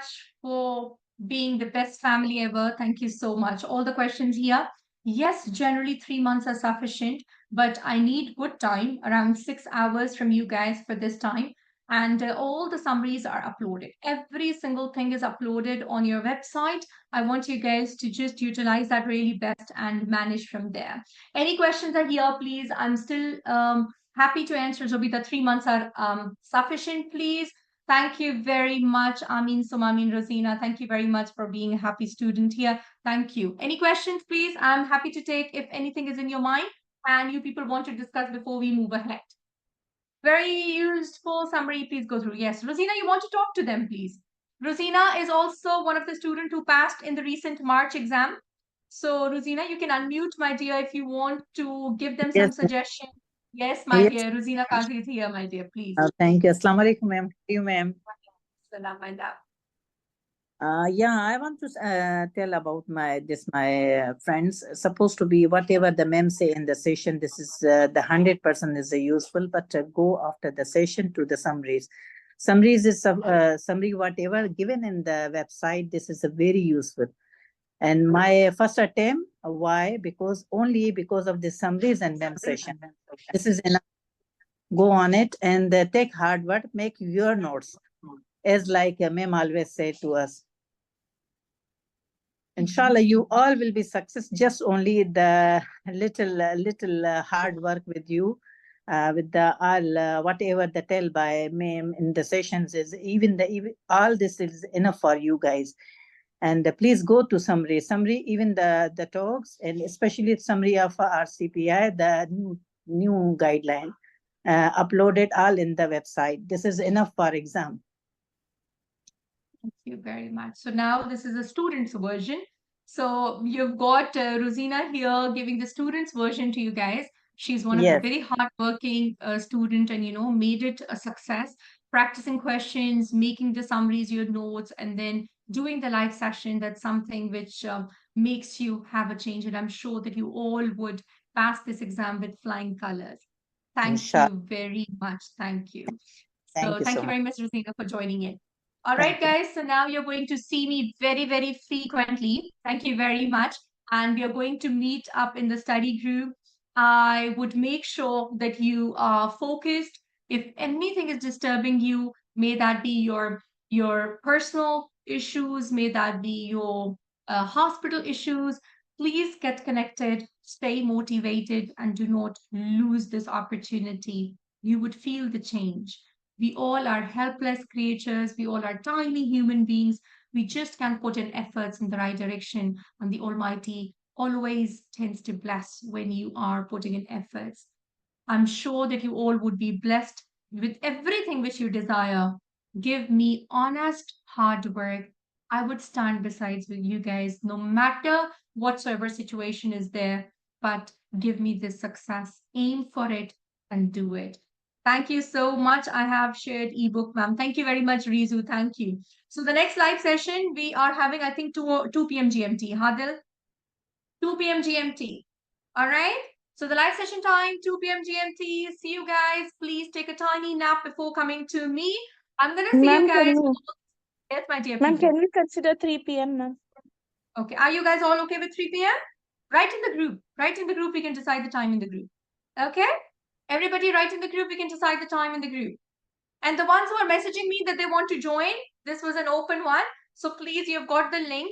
much for being the best family ever. Thank you so much. All the questions here. Yes, generally 3 months are sufficient, but I need good time, around 6 hours from you guys for this time. And all the summaries are uploaded. Every single thing is uploaded on your website. I want you guys to just utilize that really best and manage from there. Any questions are here, please. I'm still happy to answer. Zobi, the 3 months are sufficient, please. Thank you very much, Amin, Sumamin, Rosina. Thank you very much for being a happy student here. Thank you. Any questions, please? I'm happy to take if anything is in your mind and you people want to discuss before we move ahead. Very useful summary, please go through. Yes, Rosina, you want to talk to them, please. Rosina is also one of the students who passed in the recent March exam. So, Rosina, you can unmute, my dear, if you want to give them some Yes, suggestions. Yes, my yes. dear. Rosina Kazi is here, my dear, please. Thank you. Assalamu alaikum, ma'am. How are you, ma'am? Salam, my love. Yeah, I want to tell about my friends. Supposed to be whatever the ma'am say in the session. This is the 100% is useful, but go after the session to the summaries. Summaries is summary whatever given in the website. This is a very useful. And my first attempt, why? Only because of the summaries and ma'am session. This is enough. Go on it and take hard work. Make your notes, as like ma'am always said to us. Inshallah, you all will be success. Just only the little hard work with you, with the all whatever the tell by ma'am in the sessions is even all this is enough for you guys. And please go to summary, even the talks and especially summary of RCPI, the new guideline, uploaded all in the website. This is enough for exam. Thank you very much. So now this is a student's version. So you've got Rosina here giving the student's version to you guys. She's one of the very hardworking student and, made it a success, practicing questions, making the summaries, your notes, and then doing the live session. That's something which makes you have a change. And I'm sure that you all would pass this exam with flying colors. Thank you very much. Thank you. Thank you Thank so you much. very much, Rosina, for joining in. All right, guys. So now you're going to see me very, very frequently. Thank you very much. And we are going to meet up in the study group. I would make sure that you are focused. If anything is disturbing you, may that be your personal issues, may that be your hospital issues, please get connected, stay motivated, and do not lose this opportunity. You would feel the change. We all are helpless creatures. We all are tiny human beings. We just can't put in efforts in the right direction. And the Almighty always tends to bless when you are putting in efforts. I'm sure that you all would be blessed with everything which you desire. Give me honest hard work. I would stand besides with you guys no matter whatsoever situation is there. But give me this success. Aim for it and do it. Thank you so much. I have shared ebook, ma'am. Thank you very much, Rizu. Thank you. So the next live session we are having, I think, 2 p.m. GMT. Hadil, 2 p.m. GMT. All right. So the live session time, 2 p.m. GMT. See you guys. Please take a tiny nap before coming to me. I'm going to see you guys. Yes, my dear. Ma'am, people. can we consider 3 p.m. now? Okay. Are you guys all okay with 3 p.m.? Write in the group. Write in the group. We can decide the time in the group. Okay. Everybody write in the group. We can decide the time in the group. And the ones who are messaging me that they want to join, this was an open one. So please, you've got the link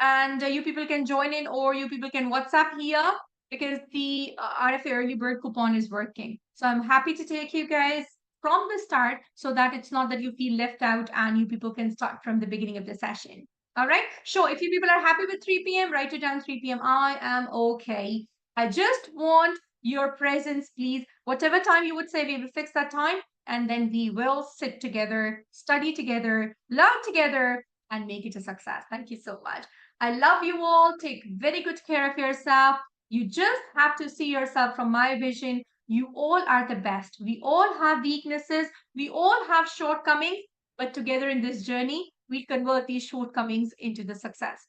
and you people can join in or you people can WhatsApp here because the RFA early bird coupon is working. So I'm happy to take you guys from the start so that it's not that you feel left out and you people can start from the beginning of the session. All right. Sure. If you people are happy with 3 p.m., write it down 3 p.m. I am okay. I just want your presence, please. Whatever time you would say, we will fix that time. And then we will sit together, study together, learn together, and make it a success. Thank you so much. I love you all. Take very good care of yourself. You just have to see yourself from my vision. You all are the best. We all have weaknesses. We all have shortcomings. But together in this journey, we convert these shortcomings into the success.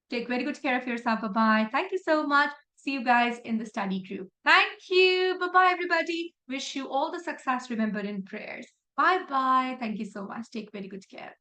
Take very good care of yourself. Bye-bye. Thank you so much. See you guys in the study group. Thank you. Bye-bye, everybody. Wish you all the success remembered in prayers. Bye-bye. Thank you so much. Take very good care.